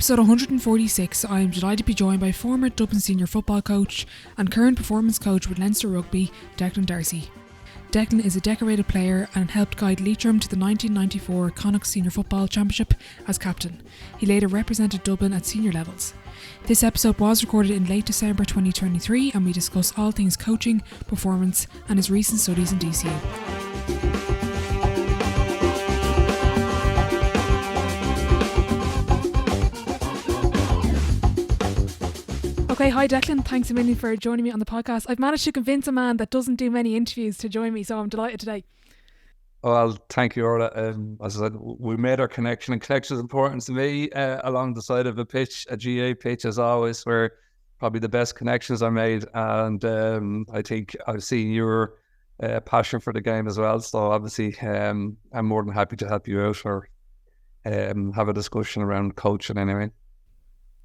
episode 146, I am delighted to be joined by former Dublin Senior Football coach and current performance coach with Leinster Rugby, Declan Darcy. Declan is a decorated player and helped guide Leitrim to the 1994 Connacht Senior Football Championship as captain. He later represented Dublin at senior levels. This episode was recorded in late December 2023 and we discuss all things coaching, performance and his recent studies in DCU. Okay, hi Declan, thanks a million for joining me on the podcast. I've managed to convince a man that doesn't do many interviews to join me, so I'm delighted today. Well, thank you, Orla. As I said, we made our connection, and connection is important to me along the side of a pitch, a GA pitch as always, where probably the best connections are made. And I think I've seen your passion for the game as well. So obviously I'm more than happy to help you out or have a discussion around coaching anyway.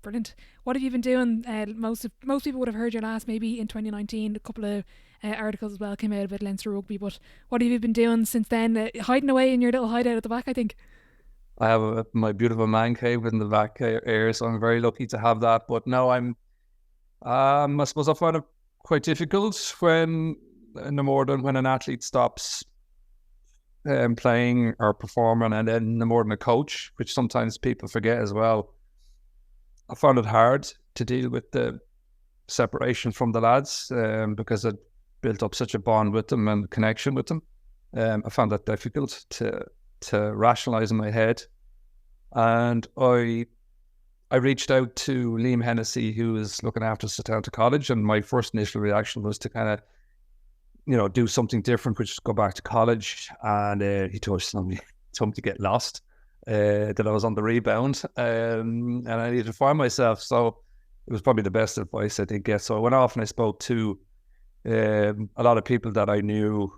Brilliant. What have you been doing? Most people would have heard your last maybe in 2019. A couple of articles as well came out about Leinster Rugby. But what have you been doing since then? Hiding away in your little hideout at the back, I think. I have my beautiful man cave in the back area, so I'm very lucky to have that. But no, I suppose I find it quite difficult when an athlete stops playing or performing, and then no more than a coach, which sometimes people forget as well. I found it hard to deal with the separation from the lads because I built up such a bond with them and connection with them. I found that difficult to rationalise in my head. And I reached out to Liam Hennessy, who was looking after us down to college, and my first initial reaction was to kind of, do something different, which is go back to college. And he told me to get lost. That I was on the rebound and I needed to find myself. So it was probably the best advice I did get. So I went off and I spoke to a lot of people that I knew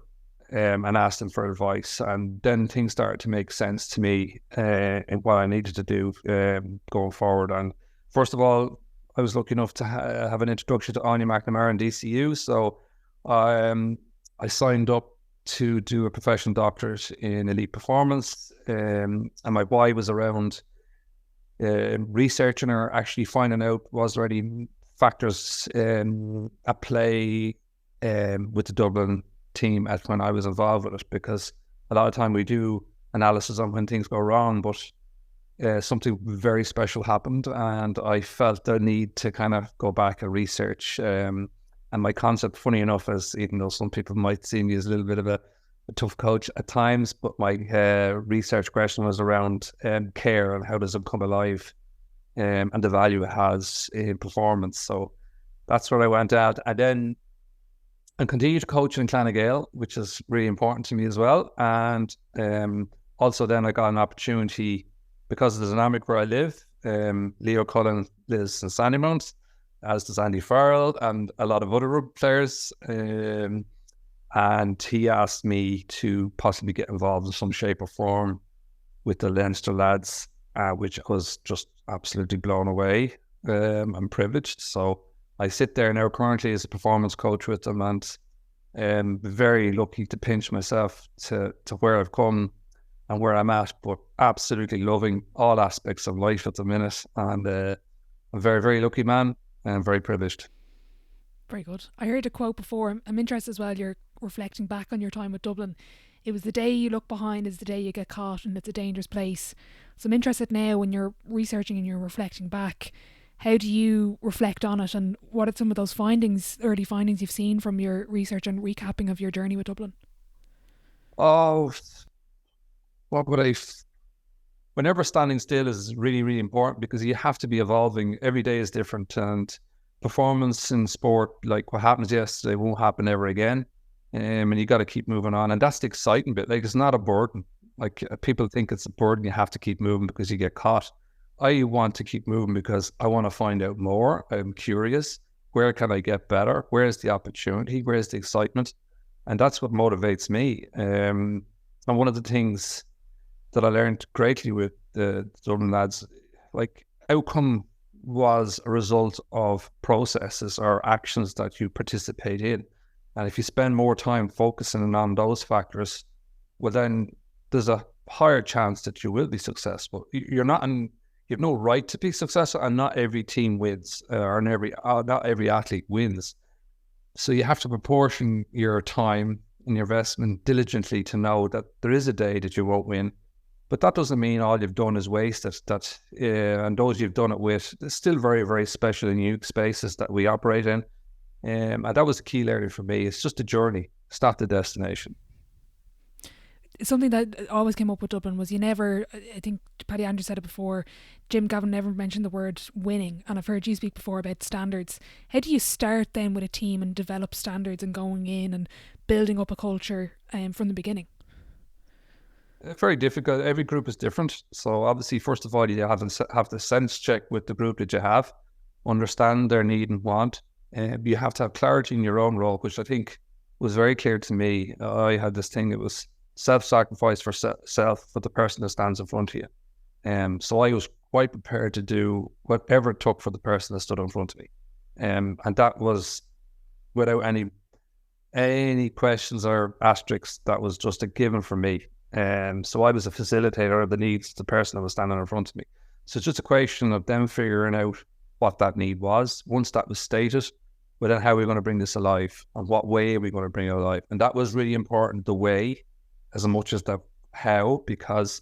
and asked them for advice. And then things started to make sense to me and what I needed to do going forward. And first of all, I was lucky enough to have an introduction to Anya McNamara in DCU. So I signed up to do a professional doctorate in elite performance, and my why was around researching or actually finding out was there any factors at play with the Dublin team at when I was involved with it, because a lot of time we do analysis on when things go wrong, but something very special happened and I felt the need to kind of go back and research. And my concept, funny enough, is even though some people might see me as a little bit of a tough coach at times, but my research question was around care and how does it come alive and the value it has in performance. So that's where I went out. And then I continued to coach in Clonagale, which is really important to me as well. And also then I got an opportunity, because of the dynamic where I live, Leo Cullen lives in Sandymount, as does Andy Farrell and a lot of other rugby players. And he asked me to possibly get involved in some shape or form with the Leinster lads, which I was just absolutely blown away and privileged. So I sit there now currently as a performance coach with them, and very lucky to pinch myself to where I've come and where I'm at, but absolutely loving all aspects of life at the minute. And I'm a very, very lucky man. I'm very privileged. Very good. I heard a quote before. I'm interested as well. You're reflecting back on your time with Dublin. It was the day you look behind is the day you get caught, and it's a dangerous place. So I'm interested now, when you're researching and you're reflecting back, how do you reflect on it, and what are some of those early findings you've seen from your research and recapping of your journey with Dublin? Oh, what would whenever standing still is really, really important, because you have to be evolving. Every day is different, and performance in sport, like what happens yesterday won't happen ever again. And you got to keep moving on. And that's the exciting bit. Like, it's not a burden. Like, people think it's a burden. You have to keep moving because you get caught. I want to keep moving because I want to find out more. I'm curious. Where can I get better? Where's the opportunity? Where's the excitement? And that's what motivates me. And one of the things that I learned greatly with the Dublin lads, like, outcome was a result of processes or actions that you participate in. And if you spend more time focusing on those factors, well, then there's a higher chance that you will be successful. You're not You have no right to be successful, and not every team wins, or not every athlete wins. So you have to proportion your time and your investment diligently to know that there is a day that you won't win. But that doesn't mean all you've done is wasted. And those you've done it with, it's still very, very special and unique spaces that we operate in. And that was the key area for me. It's just a journey. It's not the destination. Something that always came up with Dublin was you never, I think Paddy Andrews said it before, Jim Gavin never mentioned the word winning, and I've heard you speak before about standards. How do you start then with a team and develop standards and going in and building up a culture from the beginning? Very difficult. Every group is different. So obviously, first of all, you have the sense check with the group that you have, understand their need and want. You have to have clarity in your own role, which I think was very clear to me. I had this thing, it was self-sacrifice for self for the person that stands in front of you. So I was quite prepared to do whatever it took for the person that stood in front of me. And that was without any questions or asterisks. That was just a given for me. So I was a facilitator of the needs of the person that was standing in front of me. So it's just a question of them figuring out what that need was. Once that was stated, well, then how are we going to bring this alive, and what way are we going to bring it alive? And that was really important, the way, as much as the how, because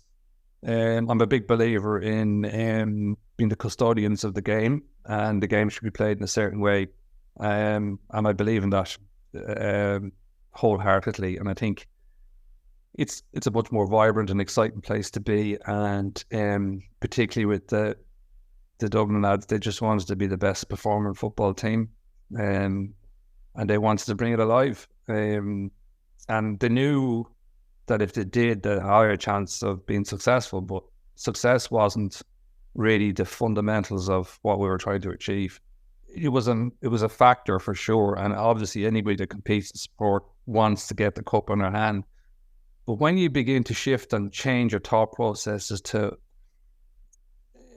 I'm a big believer in being the custodians of the game, and the game should be played in a certain way. And I believe in that wholeheartedly. And I think it's a much more vibrant and exciting place to be. And particularly with the Dublin lads, they just wanted to be the best performing football team. And they wanted to bring it alive. And they knew that if they did, they had a higher chance of being successful, but success wasn't really the fundamentals of what we were trying to achieve. It was a factor for sure, and obviously anybody that competes in sport wants to get the cup in their hand. But when you begin to shift and change your thought processes to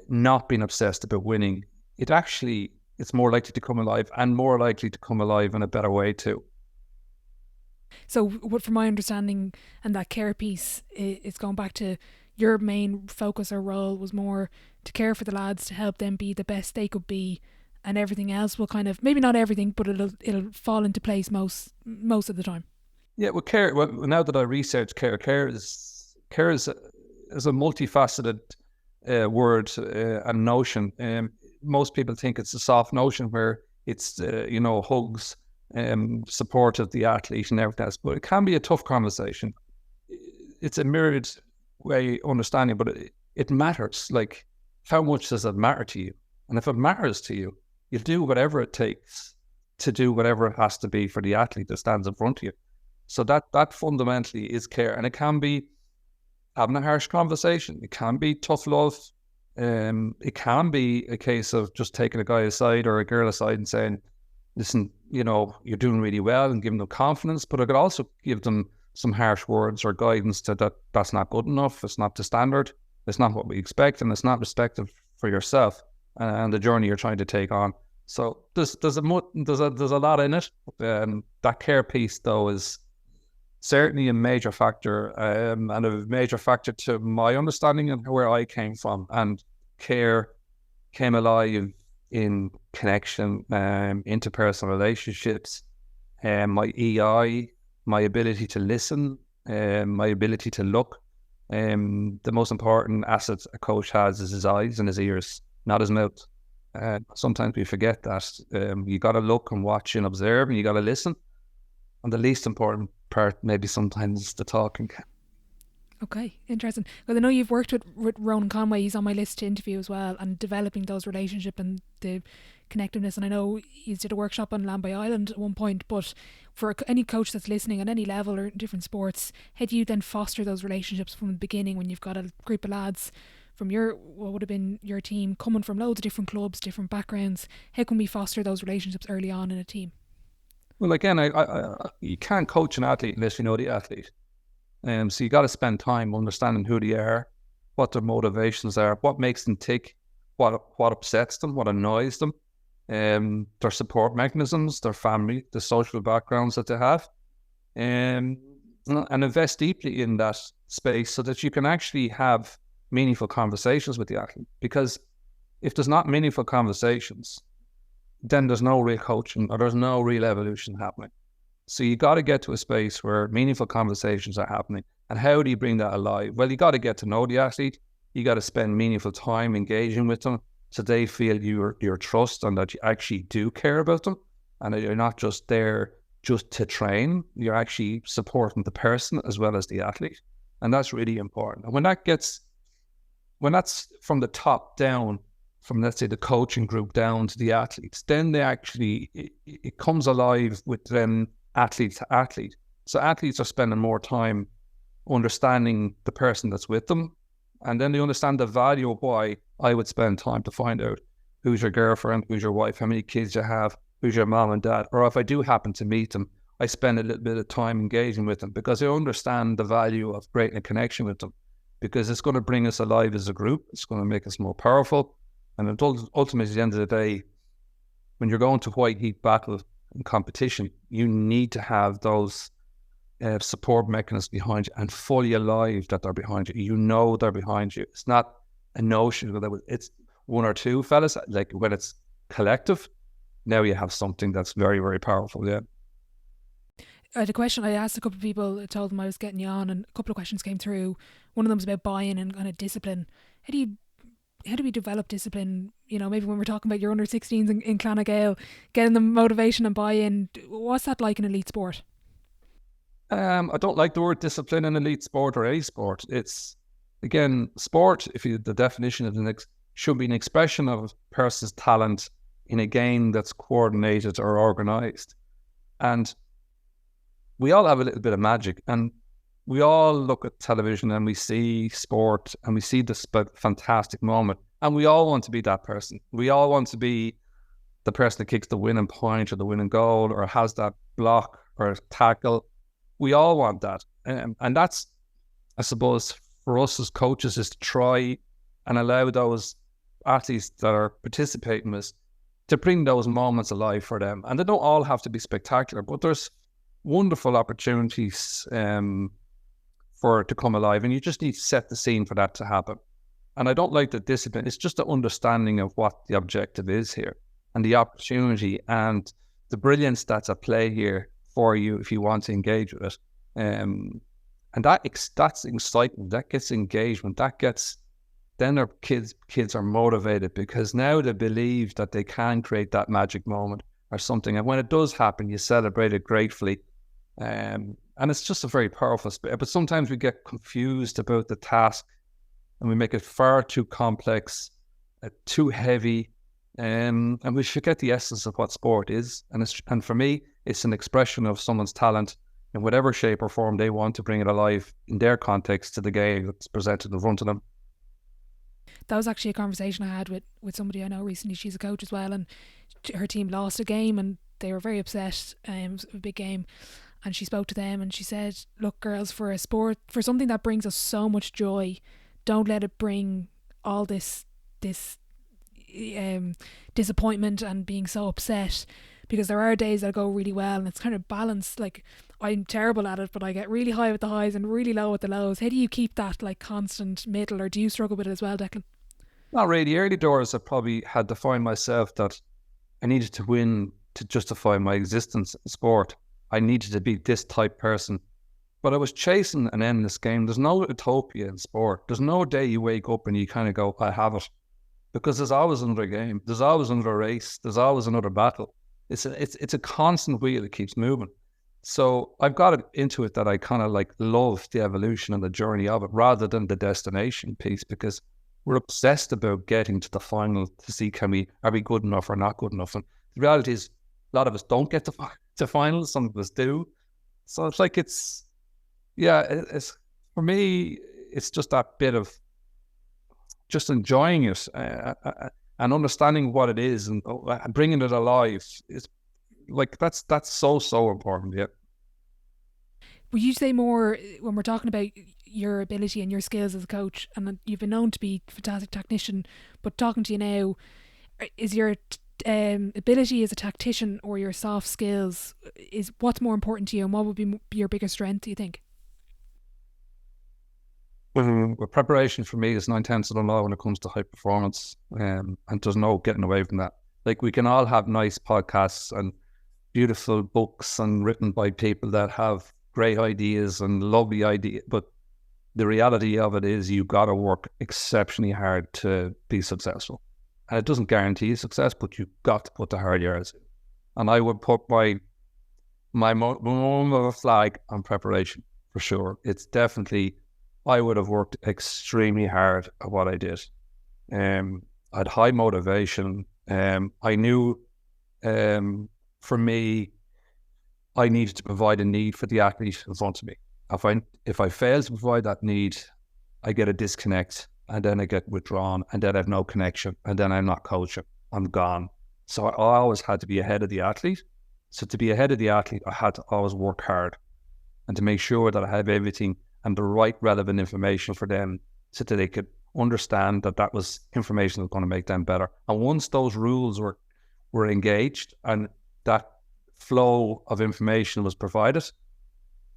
not being obsessed about winning, it's more likely to come alive, and more likely to come alive in a better way too. So from my understanding, and that care piece, it's gone back to your main focus or role was more to care for the lads, to help them be the best they could be, and everything else will kind of, maybe not everything, but it'll fall into place most of the time. Yeah, well, care. Well, now that I research care is a multifaceted word and notion. Most people think it's a soft notion where it's hugs, support of the athlete and everything else, but it can be a tough conversation. It's a mirrored way of understanding, but it matters. Like, how much does it matter to you? And if it matters to you, you'll do whatever it takes to do whatever it has to be for the athlete that stands in front of you. So that fundamentally is care, and it can be having a harsh conversation. It can be tough love. It can be a case of just taking a guy aside or a girl aside and saying, listen, you're doing really well, and giving them confidence, but I could also give them some harsh words or guidance that's not good enough. It's not the standard. It's not what we expect, and it's not respectful for yourself and the journey you're trying to take on. So there's a lot in it. That care piece, though, is certainly a major factor, and a major factor to my understanding of where I came from. And care came alive in connection, interpersonal relationships, my EI, my ability to listen, my ability to look. The most important asset a coach has is his eyes and his ears, not his mouth. Sometimes we forget that. You got to look and watch and observe, and you got to listen. And the least important part, maybe sometimes, is the talking. Okay, interesting. Well, I know you've worked with Ronan Conway. He's on my list to interview as well, and developing those relationships and the connectiveness. And I know he did a workshop on Lambay Island at one point. But for any coach that's listening at any level or in different sports, how do you then foster those relationships from the beginning when you've got a group of lads from what would have been your team, coming from loads of different clubs, different backgrounds? How can we foster those relationships early on in a team? Well, again, you can't coach an athlete unless you know the athlete. So you got to spend time understanding who they are, what their motivations are, what makes them tick, what upsets them, what annoys them, their support mechanisms, their family, the social backgrounds that they have, and invest deeply in that space so that you can actually have meaningful conversations with the athlete. Because if there's not meaningful conversations, then there's no real coaching or there's no real evolution happening. So you got to get to a space where meaningful conversations are happening. And how do you bring that alive? Well, you got to get to know the athlete. You got to spend meaningful time engaging with them so they feel your trust and that you actually do care about them and that you're not just there just to train. You're actually supporting the person as well as the athlete. And that's really important. And when that's from the top down, from let's say the coaching group down to the athletes, then it comes alive with them athlete to athlete. So athletes are spending more time understanding the person that's with them, and then they understand the value of why I would spend time to find out who's your girlfriend, who's your wife, how many kids you have, who's your mom and dad, or if I do happen to meet them, I spend a little bit of time engaging with them because I understand the value of creating a connection with them, because it's going to bring us alive as a group. It's going to make us more powerful. And ultimately, at the end of the day, when you're going to white heat battle and competition, you need to have those support mechanisms behind you and fully alive that they're behind you. You know they're behind you. It's not a notion that it's one or two fellas. Like when it's collective, now you have something that's very, very powerful. Yeah. I had a question. I asked a couple of people, I told them I was getting you on, and a couple of questions came through. One of them was about buy-in and kind of discipline. How do we develop discipline? You know, maybe when we're talking about your under 16s in Clonagale, getting them motivation and buy-in. What's that like in elite sport? I don't like the word discipline in elite sport or any sport. It's, again, sport, the definition of should be an expression of a person's talent in a game that's coordinated or organised. And we all have a little bit of magic, and we all look at television and we see sport and we see this fantastic moment, and we all want to be that person. We all want to be the person that kicks the winning point or the winning goal or has that block or tackle. We all want that. And that's, I suppose, for us as coaches, is to try and allow those athletes that are participating with us to bring those moments alive for them. And they don't all have to be spectacular, but there's wonderful opportunities for it to come alive, and you just need to set the scene for that to happen. And I don't like the discipline. It's just the understanding of what the objective is here and the opportunity and the brilliance that's at play here for you if you want to engage with it. And that's excitement, that gets engagement, then our kids are motivated because now they believe that they can create that magic moment or something. And when it does happen, you celebrate it gratefully. And it's just a very powerful spirit. But sometimes we get confused about the task and we make it far too complex, too heavy, and we forget the essence of what sport is. And for me, it's an expression of someone's talent in whatever shape or form they want to bring it alive in their context to the game that's presented in front of them. That was actually a conversation I had with somebody I know recently. She's a coach as well, and her team lost a game and they were very upset. It was a big game. And she spoke to them and she said, look, girls, for a sport, for something that brings us so much joy, don't let it bring all this disappointment and being so upset, because there are days that go really well and it's kind of balanced. Like, I'm terrible at it, but I get really high with the highs and really low with the lows. How do you keep that like constant middle, or do you struggle with it as well, Declan? Not really. Early doors, I probably had to find myself that I needed to win to justify my existence in sport. I needed to be this type person. But I was chasing an endless game. There's no utopia in sport. There's no day you wake up and you kind of go, I have it. Because there's always another game. There's always another race. There's always another battle. It's a constant wheel that keeps moving. So I've got it into it that I kind of like love the evolution and the journey of it rather than the destination piece, because we're obsessed about getting to the final to see are we good enough or not good enough. And the reality is a lot of us don't get to finals. Some of us do. So it's like it's for me, it's just that bit of just enjoying it and understanding what it is and bringing it alive. It's like that's so important. Yeah. Would you say more when we're talking about your ability and your skills as a coach, and you've been known to be a fantastic tactician, but talking to you now, is your ability as a tactician or your soft skills, is what's more important to you, and what would be your biggest strength, do you think? But preparation for me is 9/10 of the law when it comes to high performance, and there's no getting away from that. Like, we can all have nice podcasts and beautiful books and written by people that have great ideas and lovely ideas, but the reality of it is you've got to work exceptionally hard to be successful. And it doesn't guarantee success, but you've got to put the hard yards in. And I would put my moment of a flag on preparation for sure. It's definitely, I would have worked extremely hard at what I did. I had high motivation. I knew, for me, I needed to provide a need for the athlete in front of me. If I fail to provide that need, I get a disconnect, and then I get withdrawn, and then I have no connection, and then I'm not coaching. I'm gone. So I always had to be ahead of the athlete. So to be ahead of the athlete, I had to always work hard and to make sure that I have everything and the right relevant information for them so that they could understand that that was information that was going to make them better. And once those rules were engaged and that flow of information was provided,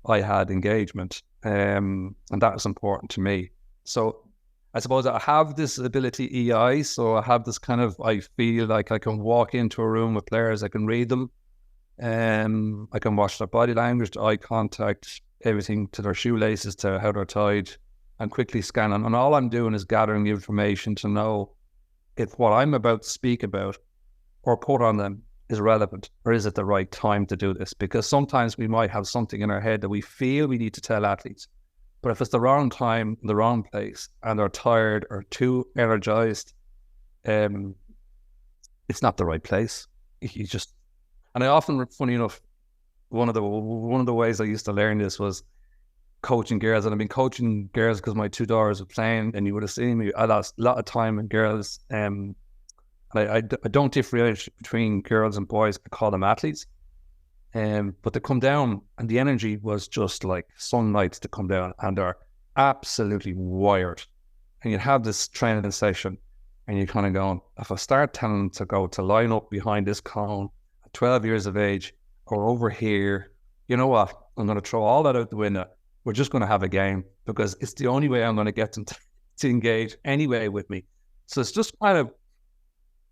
I had engagement, and that was important to me. So I suppose I have this ability EI, so I have this kind of, I feel like I can walk into a room with players, I can read them, I can watch their body language, eye contact, everything to their shoelaces, to how they're tied, and quickly scan them. And all I'm doing is gathering the information to know if what I'm about to speak about or put on them is relevant, or is it the right time to do this? Because sometimes we might have something in our head that we feel we need to tell athletes, but if it's the wrong time, the wrong place, and they're tired or too energized, it's not the right place. You just, and I often, funny enough, one of the ways I used to learn this was coaching girls, and I've been coaching girls because my two daughters were playing, and you would have seen me. I lost a lot of time in girls. I don't differentiate between girls and boys. I call them athletes. But they come down, and the energy was just like sunlight to come down, and they're absolutely wired. And you have this training session, and you're kind of going, if I start telling them to go to line up behind this cone at 12 years of age, or over here, you know what? I'm going to throw all that out the window. We're just going to have a game, because it's the only way I'm going to get them to engage anyway with me. So it's just kind of,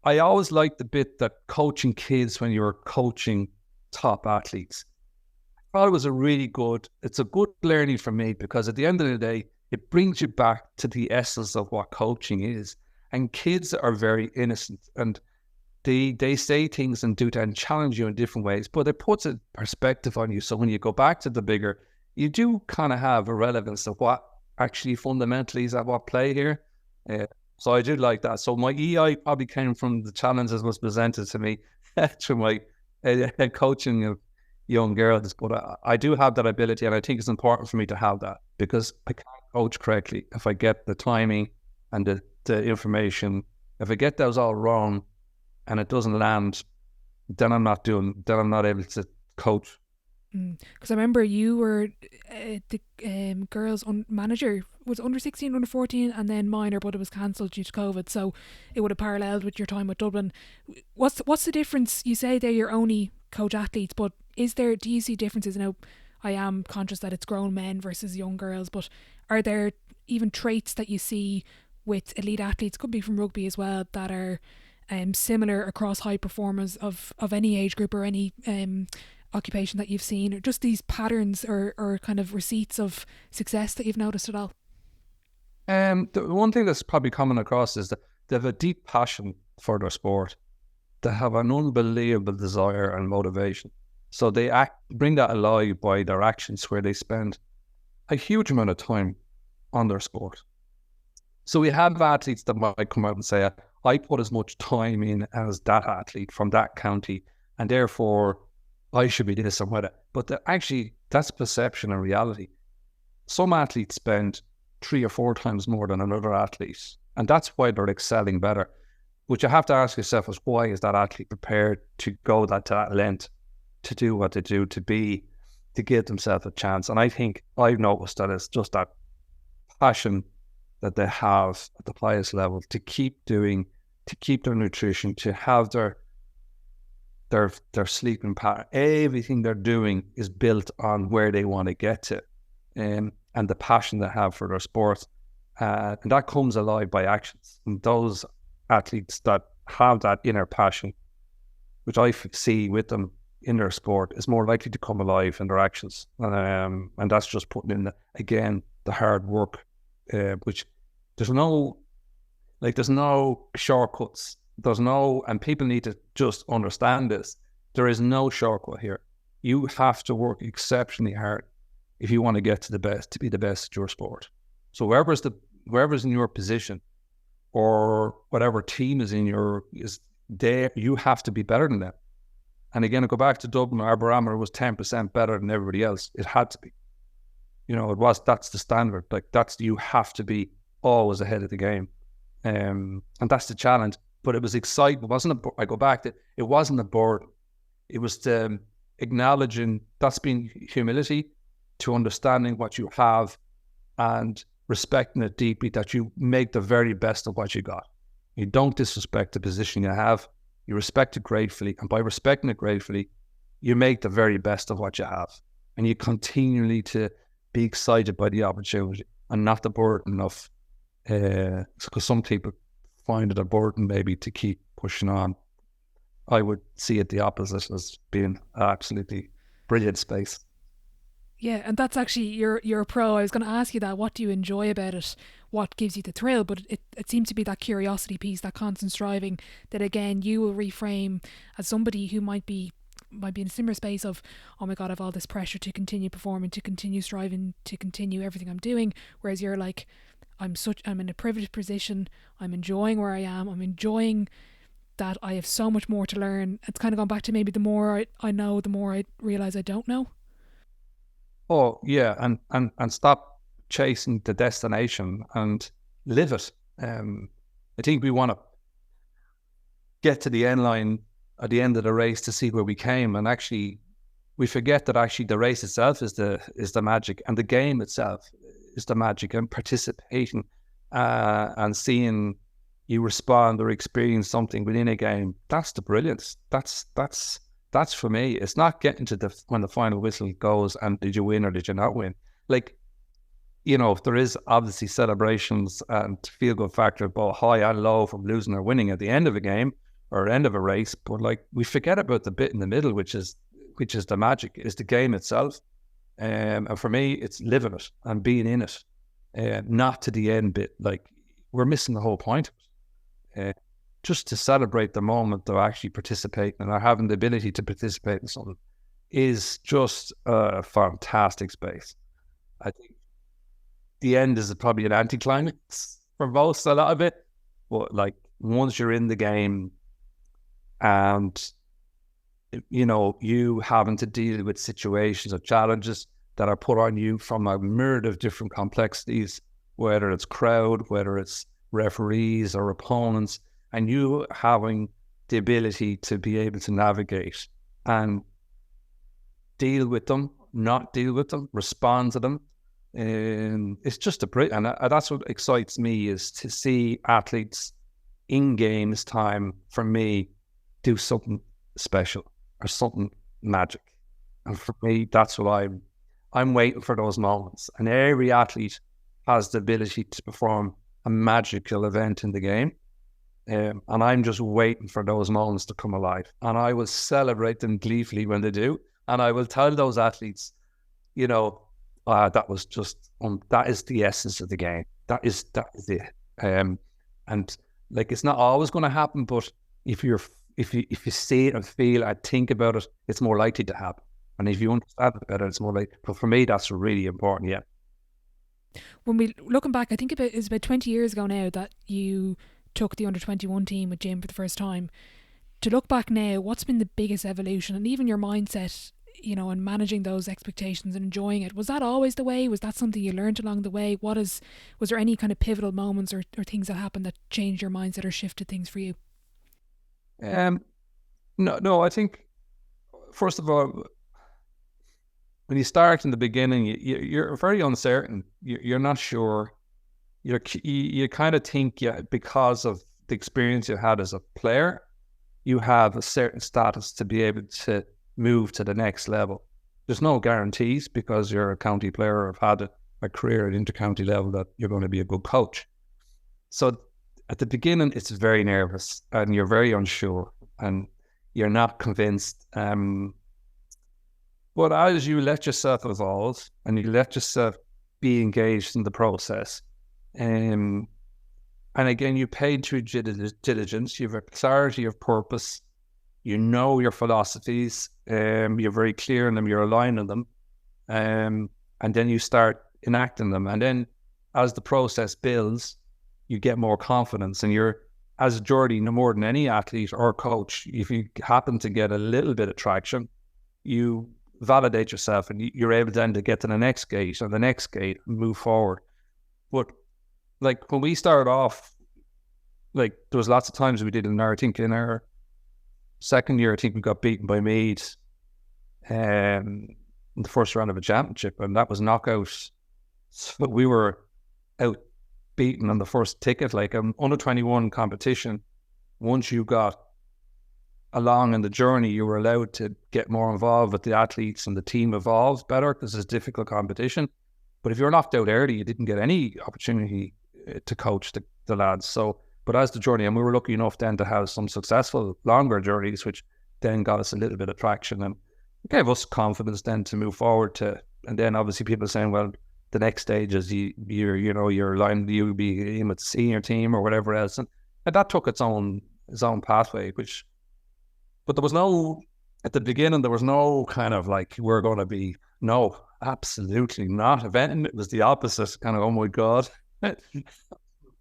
I always liked the bit that coaching kids when you were coaching top athletes. I thought it was it's a good learning for me, because at the end of the day, it brings you back to the essence of what coaching is. And kids are very innocent, and they say things and do and challenge you in different ways, but it puts a perspective on you. So when you go back to the bigger, you do kind of have a relevance of what actually fundamentally is at what play here. So I did like that. So my EI probably came from the challenges was presented to me through my coaching of young girls. But I do have that ability, and I think it's important for me to have that, because I can't coach correctly if I get the timing and the information. If I get those all wrong and it doesn't land, then I'm not able to coach. Because I remember you were the girls manager, was under 16, under 14, and then minor, but it was cancelled due to COVID. So it would have paralleled with your time with Dublin. What's the difference? You say they're your only coach athletes, but do you see differences? Now, I am conscious that it's grown men versus young girls, but are there even traits that you see with elite athletes, could be from rugby as well, that are similar across high performers of any age group or any occupation that you've seen, or just these patterns or kind of receipts of success that you've noticed at all? The one thing that's probably common across is that they have a deep passion for their sport. They have an unbelievable desire and motivation. So they bring that alive by their actions, where they spend a huge amount of time on their sport. So we have athletes that might come out and say, I put as much time in as that athlete from that county, and therefore I should be this and whatever. But actually, that's perception and reality. Some athletes spend 3 or 4 times more than another athlete, and that's why they're excelling better. What you have to ask yourself is, why is that athlete prepared to go that length, to do what they do, to give themselves a chance? And I think I've noticed that it's just that passion that they have at the highest level to keep doing, to keep their nutrition, to have their sleeping pattern. Everything they're doing is built on where they want to get to, and the passion they have for their sport. And that comes alive by actions. And those athletes that have that inner passion, which I see with them in their sport, is more likely to come alive in their actions. And that's just putting in, the hard work, which there's no shortcuts. And people need to just understand this. There is no shortcut here. You have to work exceptionally hard if you want to get to be the best at your sport. So whoever's in your position, or whatever team is there, you have to be better than them. And again, I go back to Dublin. Our barometer was 10% better than everybody else. It had to be. That's the standard. You have to be always ahead of the game. And that's the challenge. But it was exciting. It wasn't it wasn't a burden. It was acknowledging, that's being humility, to understanding what you have and respecting it deeply, that you make the very best of what you got. You don't disrespect the position you have. You respect it gratefully. And by respecting it gratefully, you make the very best of what you have. And you continually to be excited by the opportunity and not the burden of, because some people find it a burden maybe to keep pushing on. I would see it the opposite, as being absolutely brilliant space. Yeah, and that's actually, you're a pro. I was going to ask you that. What do you enjoy about it? What gives you the thrill? But it seems to be that curiosity piece, that constant striving, that again you will reframe as somebody who might be in a similar space of, oh my God, I have all this pressure to continue performing, to continue striving, to continue everything I'm doing. Whereas you're like, I'm in a privileged position. I'm enjoying where I am. I'm enjoying that I have so much more to learn. It's kind of gone back to maybe the more I know, the more I realize I don't know. Oh yeah, and stop chasing the destination and live it. I think we want to get to the end line at the end of the race to see where we came, and actually we forget that actually the race itself is the magic, and the game itself is the magic, and participating and seeing you respond or experience something within a game. That's the brilliance. That's for me. It's not getting to when the final whistle goes and did you win or did you not win? There is obviously celebrations and feel good factor, both high and low, from losing or winning at the end of a game or end of a race. But we forget about the bit in the middle, which is the magic, is the game itself. And for me, it's living it and being in it, not to the end bit. We're missing the whole point. Just to celebrate the moment of actually participating and having the ability to participate in something is just a fantastic space. I think the end is probably an anticlimax for most, a lot of it. But once you're in the game and, you having to deal with situations or challenges that are put on you from a myriad of different complexities, whether it's crowd, whether it's referees or opponents, and you having the ability to be able to navigate and deal with them, not deal with them, respond to them. It's just and that's what excites me, is to see athletes in games time, for me, do something special or something magic. And for me, that's what I'm waiting for, those moments. And every athlete has the ability to perform a magical event in the game. And I'm just waiting for those moments to come alive. And I will celebrate them gleefully when they do. And I will tell those athletes, that was just, that is the essence of the game. That is it. And it's not always going to happen, but if you see it and feel and think about it, it's more likely to happen. And if you understand it better, it's more likely. But for me, that's really important. Yeah. When we looking back, I think it's about 20 years ago now that you took the under-21 team with Jim for the first time. To look back now, what's been the biggest evolution, and even your mindset, and managing those expectations and enjoying it? Was that always the way? Was that something you learned along the way? Was there any kind of pivotal moments or things that happened that changed your mindset or shifted things for you? No, I think, first of all, when you start in the beginning, you're very uncertain. You're not sure. You kind of think, because of the experience you had as a player, you have a certain status to be able to move to the next level. There's no guarantees, because you're a county player or have had a career at intercounty level that you're going to be a good coach. So at the beginning, it's very nervous and you're very unsure and you're not convinced. But as you let yourself evolve and you let yourself be engaged in the process, and again, you paid through diligence, you have a clarity of purpose, you know your philosophies, you're very clear in them, you're aligning them, and then you start enacting them. And then as the process builds, you get more confidence. And you're, as Jordy, no more than any athlete or coach, if you happen to get a little bit of traction, you validate yourself and you're able then to get to the next gate and the next gate and move forward. But like when we started off, like there was lots of times we did I think in our second year, I think we got beaten by Meath in the first round of a championship, and that was knockout. So we were out beaten on the first ticket, like an under 21 competition. Once you got along in the journey, you were allowed to get more involved with the athletes and the team evolves better because it's difficult competition. But if you were knocked out early, you didn't get any opportunity to coach the lads. So, but as the journey, and we were lucky enough then to have some successful longer journeys, which then got us a little bit of traction and gave us confidence then to move forward to. And then obviously people saying, well, the next stage is you're line, you'll be in with the senior team or whatever else, and that took its own pathway. But there was no, at the beginning, there was no kind of like, we're going to be, no, absolutely not. If anything, it was the opposite, kind of, oh my God.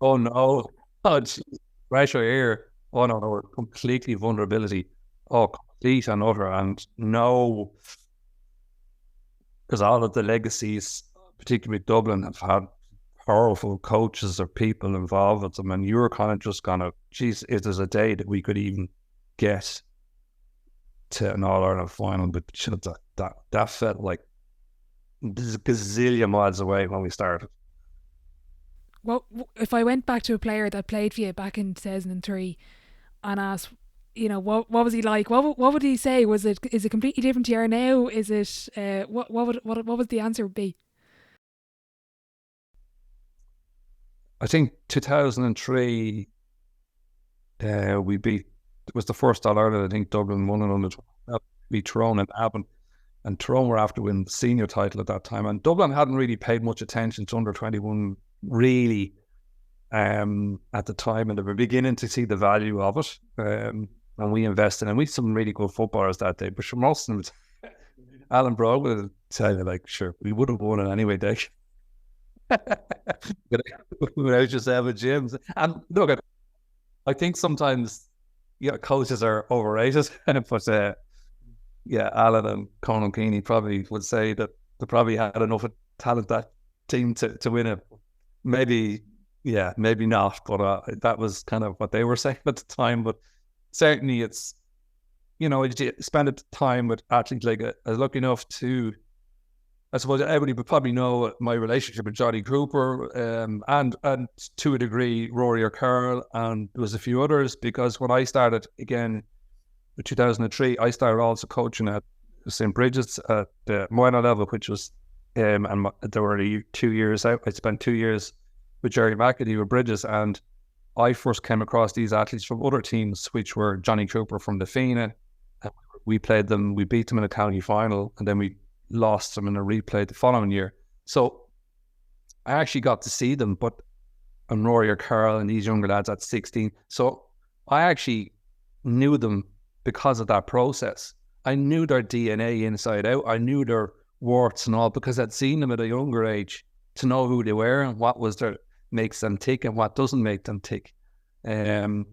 Oh no. Oh, geez. Pressure here. Oh no, completely vulnerability. Oh, complete and utter. And no, because all of the legacies, particularly Dublin, have had powerful coaches or people involved with them. And you were kind of just kind of, geez, if there's a day that we could even get to an All-Ireland final, but that felt like a gazillion miles away when we started. Well, if I went back to a player that played for you back in 2003 and asked, what was he like? What would he say? Is it completely different to you now? Is it what would the answer be? I think 2003 we beat. It was the first All-Ireland, I think Dublin won it under beat Tyrone and Avon. And Tyrone were after winning the senior title at that time. And Dublin hadn't really paid much attention to under 21 really at the time. And they were beginning to see the value of it. And we invested, and we had some really good footballers that day. But for most of them, Alan Broad would tell you, like, sure, we would have won it anyway, Dick. Without yourself at James. And look, I think sometimes coaches are overrated, but Alan and Conan Keeney probably would say that they probably had enough talent, that team, to win it. Maybe not, but that was kind of what they were saying at the time. But certainly it's, you spend time with athletes like I was lucky enough to, I suppose everybody would probably know my relationship with Johnny Cooper, and to a degree Rory O'Carroll, and there was a few others, because when I started again in 2003, I started also coaching at St. Bridget's at the minor level, which was, and there were 2 years out. I spent 2 years with Jerry McAdee with Bridges, and I first came across these athletes from other teams, which were Johnny Cooper from the Fina. We played them, we beat them in a county final, and then we lost them in a replay the following year. So I actually got to see them, and Rory O'Carroll and these younger lads at 16. So I actually knew them because of that process. I knew their DNA inside out. I knew their warts and all, because I'd seen them at a younger age, to know who they were and what makes them tick and what doesn't make them tick. And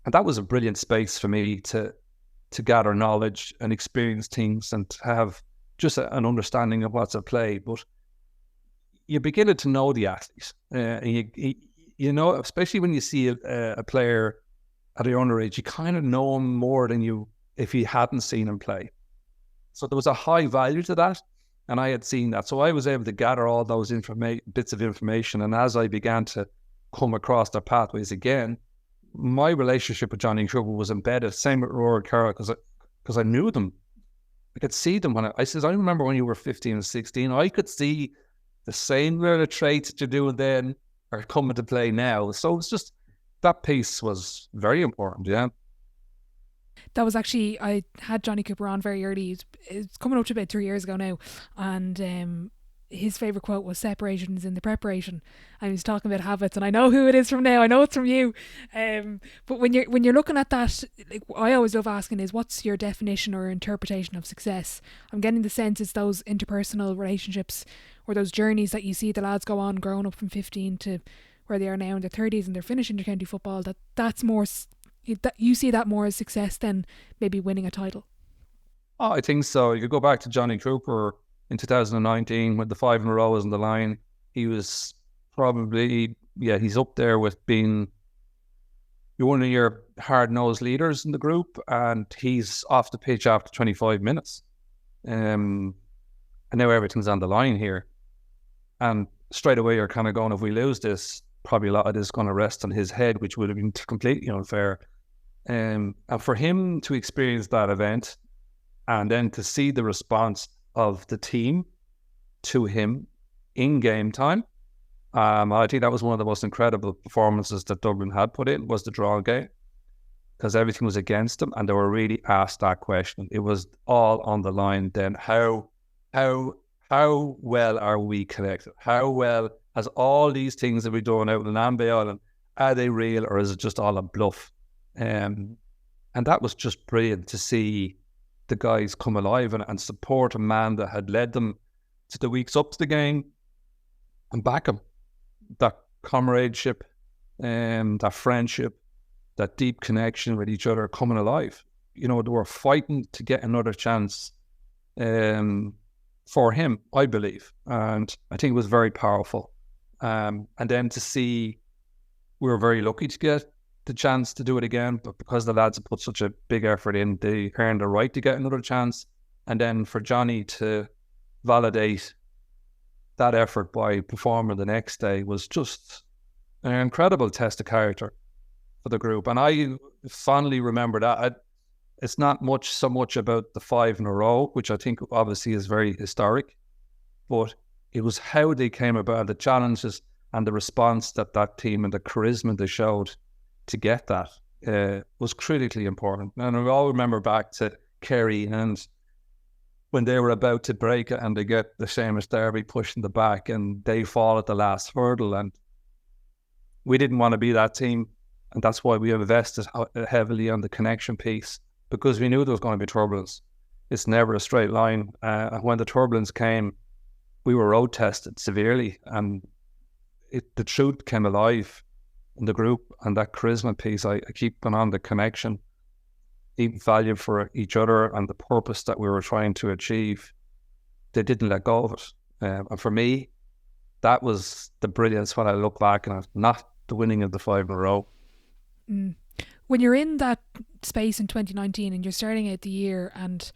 that was a brilliant space for me to gather knowledge and experience things and to have just an understanding of what's at play. But you're beginning to know the athlete, and you especially when you see a player at a younger age, you kind of know him more than you if you hadn't seen him play. So there was a high value to that, and I had seen that. So I was able to gather all those bits of information, and as I began to come across their pathways again, my relationship with Johnny Cooper was embedded. Same with Rory Carroll, because I knew them. I could see them when I remember when you were 15 and 16, I could see the same kind of traits that you're doing then are coming to play now. So it's just, that piece was very important, yeah. That was actually, I had Johnny Cooper on very early. It's coming up to about 3 years ago now, and his favourite quote was "Separation is in the preparation." And he was talking about habits, and I know who it is from now. I know it's from you. But when you're looking at that, like, I always love asking is, what's your definition or interpretation of success? I'm getting the sense it's those interpersonal relationships or those journeys that you see the lads go on, growing up from 15 to where they are now in their 30s, and they're finishing their county football. That's more. That you see that more as success than maybe winning a title. Oh, I think so. You could go back to Johnny Cooper in 2019 when the 5 in a row was on the line. He was probably, he's up there with being one of your hard-nosed leaders in the group, and he's off the pitch after 25 minutes. And now everything's on the line here. And straight away you're kind of going, if we lose this, probably a lot of this is going to rest on his head, which would have been completely unfair. And for him to experience that event and then to see the response of the team to him in game time, I think that was one of the most incredible performances that Dublin had put in, was the draw game, because everything was against them and they were really asked that question. It was all on the line then. How well are we connected? How well has all these things that we're doing out in Ambe Island, are they real or is it just all a bluff? And that was just brilliant to see the guys come alive and support a man that had led them to the weeks up to the game and back him. That comradeship, that friendship, that deep connection with each other coming alive. You know, they were fighting to get another chance for him, I believe. And I think it was very powerful. And then to see, we were very lucky to get the chance to do it again, but because the lads have put such a big effort in, they earned the right to get another chance. And then for Johnny to validate that effort by performing the next day was just an incredible test of character for the group. And I fondly remember that. It's not so much about the 5 in a row, which I think obviously is very historic, but it was how they came about, the challenges and the response that team and the charisma they showed to get that was critically important. And I all remember back to Kerry and when they were about to break it and they get the Seamus Derby pushing the back and they fall at the last hurdle, and we didn't want to be that team, and that's why we invested heavily on the connection piece, because we knew there was going to be turbulence. It's never a straight line. When the turbulence came, we were road tested severely, and the truth came alive in the group. And that charisma piece, I keep going on, the connection, deep value for each other and the purpose that we were trying to achieve. They didn't let go of it. And for me, that was the brilliance when I look back, and not the winning of the 5 in a row. When you're in that space in 2019 and you're starting out the year, and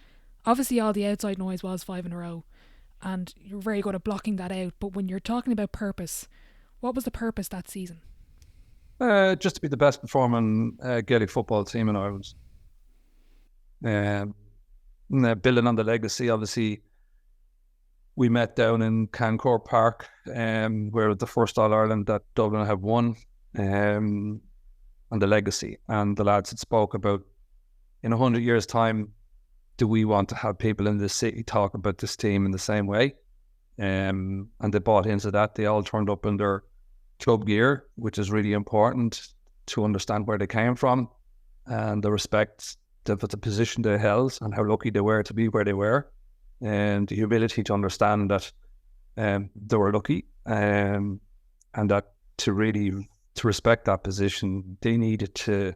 obviously all the outside noise was 5 in a row, and you're very good at blocking that out, but when you're talking about purpose, what was the purpose that season? Just to be the best performing Gaelic football team in Ireland. Building on the legacy, obviously, we met down in Cancor Park, where the first All-Ireland that Dublin have won, and the legacy. And the lads had spoke about, in 100 years' time, do we want to have people in this city talk about this team in the same way? And they bought into that. They all turned up in their club gear, which is really important to understand where they came from and the respect for the position they held and how lucky they were to be where they were, and the ability to understand that they were lucky, and that to respect that position, they needed to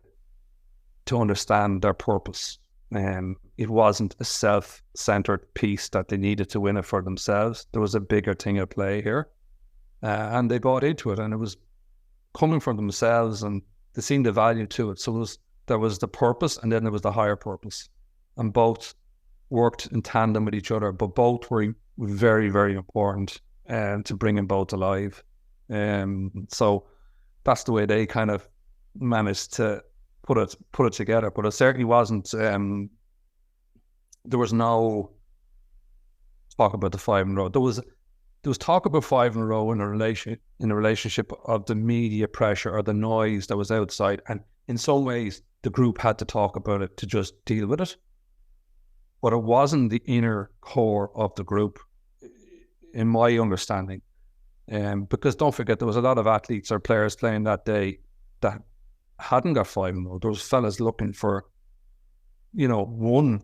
understand their purpose. It wasn't a self-centered piece that they needed to win it for themselves. There was a bigger thing at play here, and they bought into it, and it was coming from themselves, and they seen the value to it. So there was the purpose, and then there was the higher purpose, and both worked in tandem with each other, but both were very, very important to bringing both alive. So that's the way they kind of managed to put it together. But it certainly wasn't. There was no talk about the 5 in a row. There there was talk about 5 in a row in a relationship of the media pressure or the noise that was outside. And in some ways, the group had to talk about it to just deal with it. But it wasn't the inner core of the group, in my understanding. Because don't forget, there was a lot of athletes or players playing that day that hadn't got 5 in a row. There was fellas looking for, one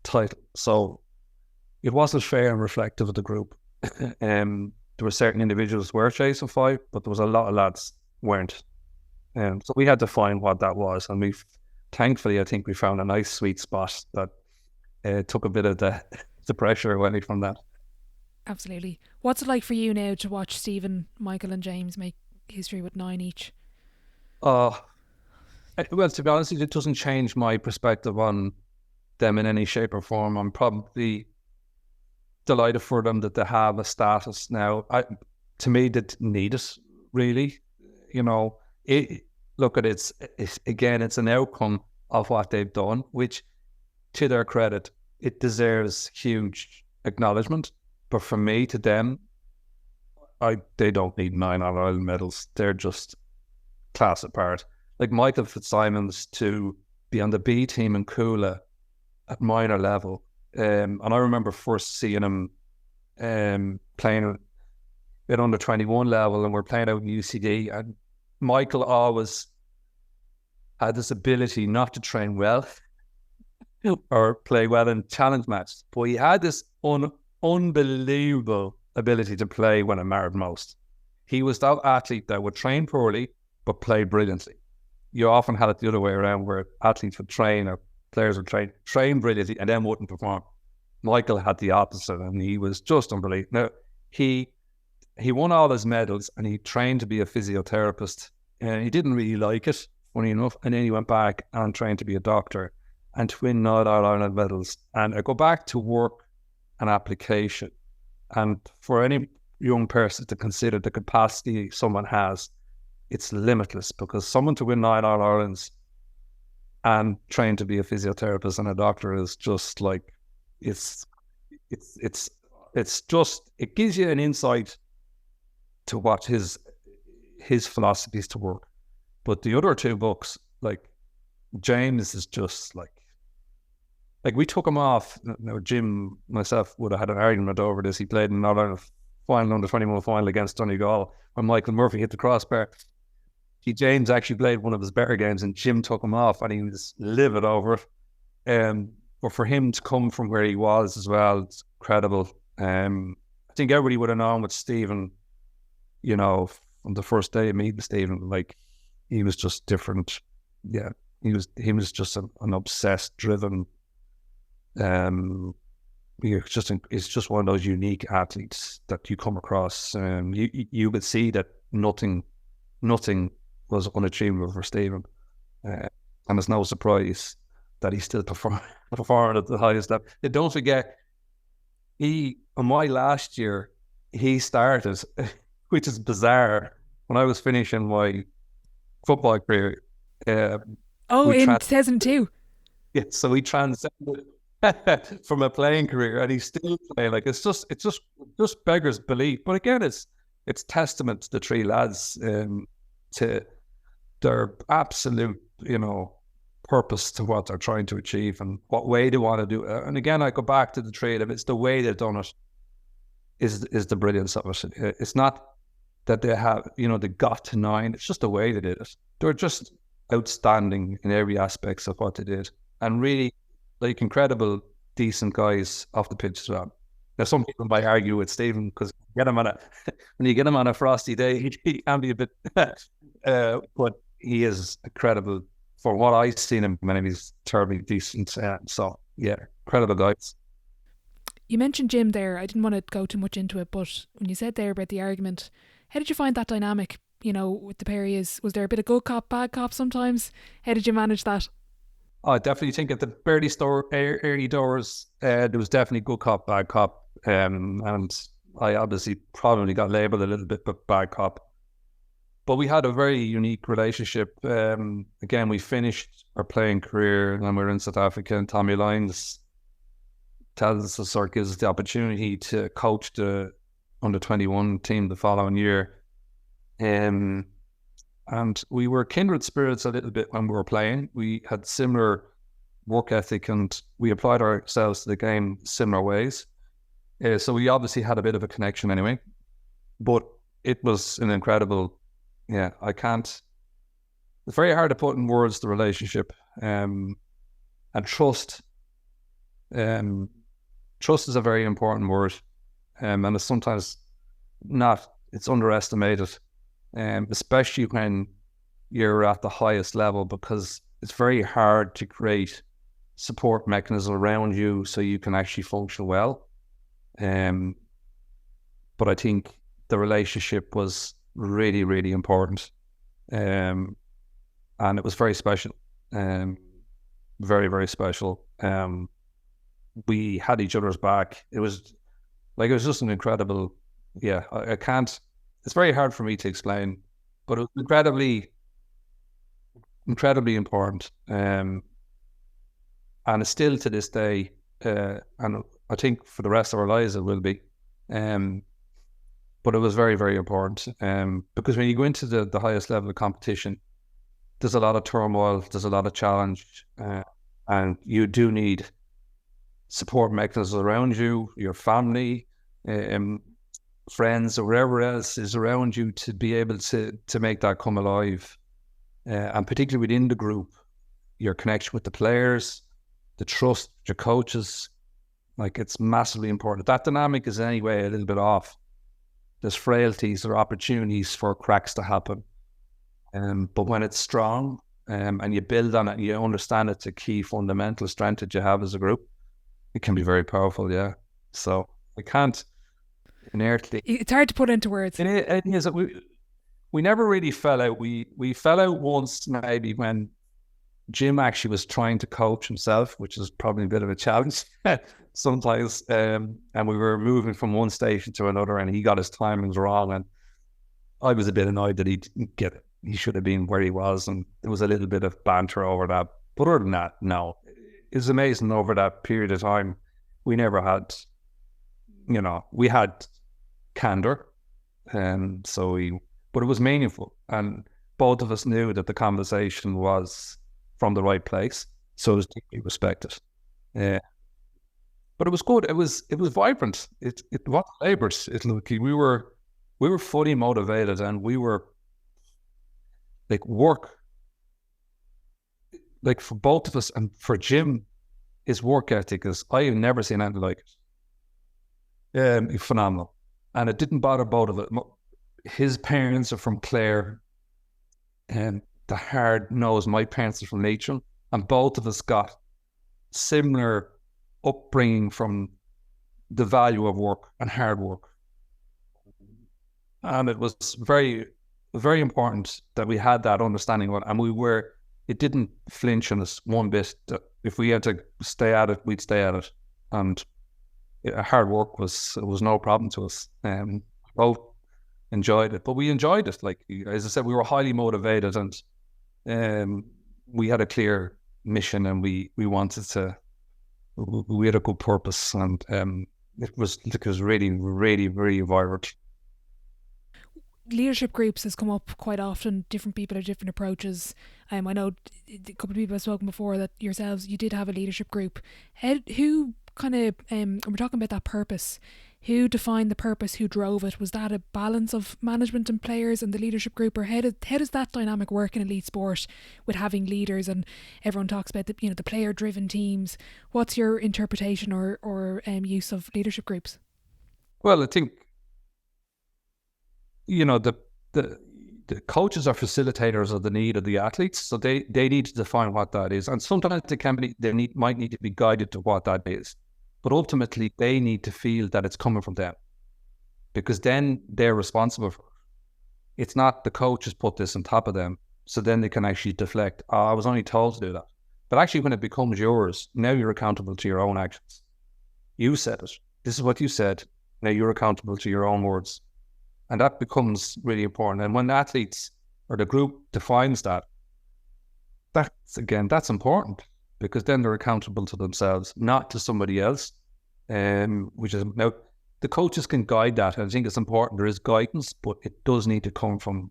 title. So it wasn't fair and reflective of the group. There were certain individuals who were chasing 5, but there was a lot of lads weren't. So we had to find what that was, and thankfully, I think we found a nice sweet spot that took a bit of the pressure away from that. Absolutely. What's it like for you now to watch Stephen, Michael and James make history with 9 each? Well, to be honest, it doesn't change my perspective on them in any shape or form. I'm probably delighted for them that they have a status now. To me, they need it, really. Look at it, it's an outcome of what they've done, which, to their credit, it deserves huge acknowledgement. But for me, to them, they don't need 9 All-Ireland medals. They're just class apart. Like Michael Fitzsimons to be on the B team in Coola at minor level. And I remember first seeing him playing at under 21 level, and we're playing out in UCD. And Michael always had this ability not to train well or play well in challenge matches, but he had this unbelievable ability to play when it mattered most. He was that athlete that would train poorly but play brilliantly. You often had it the other way around, where athletes would train or players would train brilliantly and then wouldn't perform. Michael had the opposite, and he was just unbelievable. Now, he won all his medals, and he trained to be a physiotherapist, and he didn't really like it, funny enough, and then he went back and trained to be a doctor and to win All-Ireland medals. And I go back to work and application, and for any young person to consider the capacity someone has, it's limitless, because someone to win 9 All-Irelands and train to be a physiotherapist and a doctor is just like, it gives you an insight to what his philosophies to work. But the other 2 books, like James, is just like we took him off. Now, Jim, myself would have had an argument over this. He played in another final, under 21 final against Donegal when Michael Murphy hit the crossbar. James actually played one of his better games, and Jim took him off, and he was livid over it. But for him to come from where he was as well, it's incredible. I think everybody would have known with Stephen, from the first day of meeting Stephen, like, he was just different. Yeah, he was just an obsessed, driven. It's just one of those unique athletes that you come across. You could see that nothing was unachievable for Stephen, and it's no surprise that he's still performing at the highest level. And don't forget, on my last year, he started, which is bizarre, when I was finishing my football career. In 2002. Yeah, so he transcended from a playing career, and he's still playing. Like, it's just beggars belief. But again, it's testament to the 3 lads, to their absolute, purpose to what they're trying to achieve and what way they want to do it. And again, I go back to the 3 of them. It's the way they've done it is the brilliance of it. It's not that they have, they got to 9. It's just the way they did it. They're just outstanding in every aspects of what they did, and really, like, incredible, decent guys off the pitch as well. Now, some people might argue with Stephen, because when you get him on a frosty day, he can be a bit, but he is incredible for what I've seen him when he's terribly decent. So, yeah, incredible guys. You mentioned Jim there. I didn't want to go too much into it, but when you said there about the argument, how did you find that dynamic, with the pair of yous? Was there a bit of good cop, bad cop sometimes? How did you manage that? I definitely think at the early doors, there was definitely good cop, bad cop. And I obviously probably got labelled a little bit bad cop. But we had a very unique relationship. Again, we finished our playing career and we were in South Africa, and Tommy Lyons tells us, or gives us the opportunity to coach the under 21 team the following year. And we were kindred spirits a little bit when we were playing. We had similar work ethic and we applied ourselves to the game similar ways. So we obviously had a bit of a connection anyway. But it was an incredible, it's very hard to put in words, the relationship. And trust. Trust is a very important word. And it's sometimes it's underestimated. Especially when you're at the highest level, because it's very hard to create support mechanisms around you so you can actually function well. But I think the relationship was really, really important. And it was very special. Very, very special. We had each other's back. It was just an incredible, I can't, it's very hard for me to explain, but it was incredibly, incredibly important. And it's still to this day, and I think for the rest of our lives it will be. But it was very, very important. Because when you go into the highest level of competition, there's a lot of turmoil, there's a lot of challenge, and you do need support mechanisms around you, your family, friends, or whatever else is around you to be able to make that come alive. And particularly within the group, your connection with the players, the trust, your coaches, it's massively important. If that dynamic is anyway a little bit off, there's frailties or opportunities for cracks to happen. But when it's strong, and you build on it and you understand it's a key fundamental strength that you have as a group, it can be very powerful, yeah. So I can't inertly. It's hard to put into words. It is. We never really fell out. We fell out once maybe when Jim actually was trying to coach himself, which is probably a bit of a challenge sometimes. And we were moving from one station to another and he got his timings wrong. And I was a bit annoyed that he didn't get it. He should have been where he was. And there was a little bit of banter over that. But other than that, no. It's amazing over that period of time. We never had, we had candor. But it was meaningful. And both of us knew that the conversation was from the right place. So it was deeply respected. But it was good. It was vibrant. It wasn't laboured. We were fully motivated and we were work. For both of us and for Jim, his work ethic is, I have never seen anything like it. Phenomenal. And it didn't bother both of it. His parents are from Clare and the hard nose. My parents are from Leitrim, and both of us got similar upbringing from the value of work and hard work. And it was very, very important that we had that understanding of it, and it didn't flinch on us one bit. That if we had to stay at it, we'd stay at it. And hard work was no problem to us. Both enjoyed it, but we enjoyed it. As I said, we were highly motivated, and we had a clear mission, and we wanted to. We had a good purpose, and it was really, really, really vibrant. Leadership groups has come up quite often. Different people have different approaches. I know a couple of people have spoken before that yourselves, you did have a leadership group. Who kind of, we're talking about that purpose, who defined the purpose, who drove it? Was that a balance of management and players and the leadership group, or how does that dynamic work in elite sport with having leaders? And everyone talks about the player driven teams. What's your interpretation or use of leadership groups? Well, I think the coaches are facilitators of the need of the athletes, so they need to define what that is, and sometimes might need to be guided to what that is, but ultimately they need to feel that it's coming from them, because then they're responsible for it. It's not the coaches put this on top of them, so then they can actually deflect. I was only told to do that. But actually, when it becomes yours, now you're accountable to your own actions. You said it. This is what you said. Now you're accountable to your own words. And that becomes really important. And when the athletes or the group defines that's important, because then they're accountable to themselves, not to somebody else. Which is now, the coaches can guide that. I think it's important. There is guidance, but it does need to come from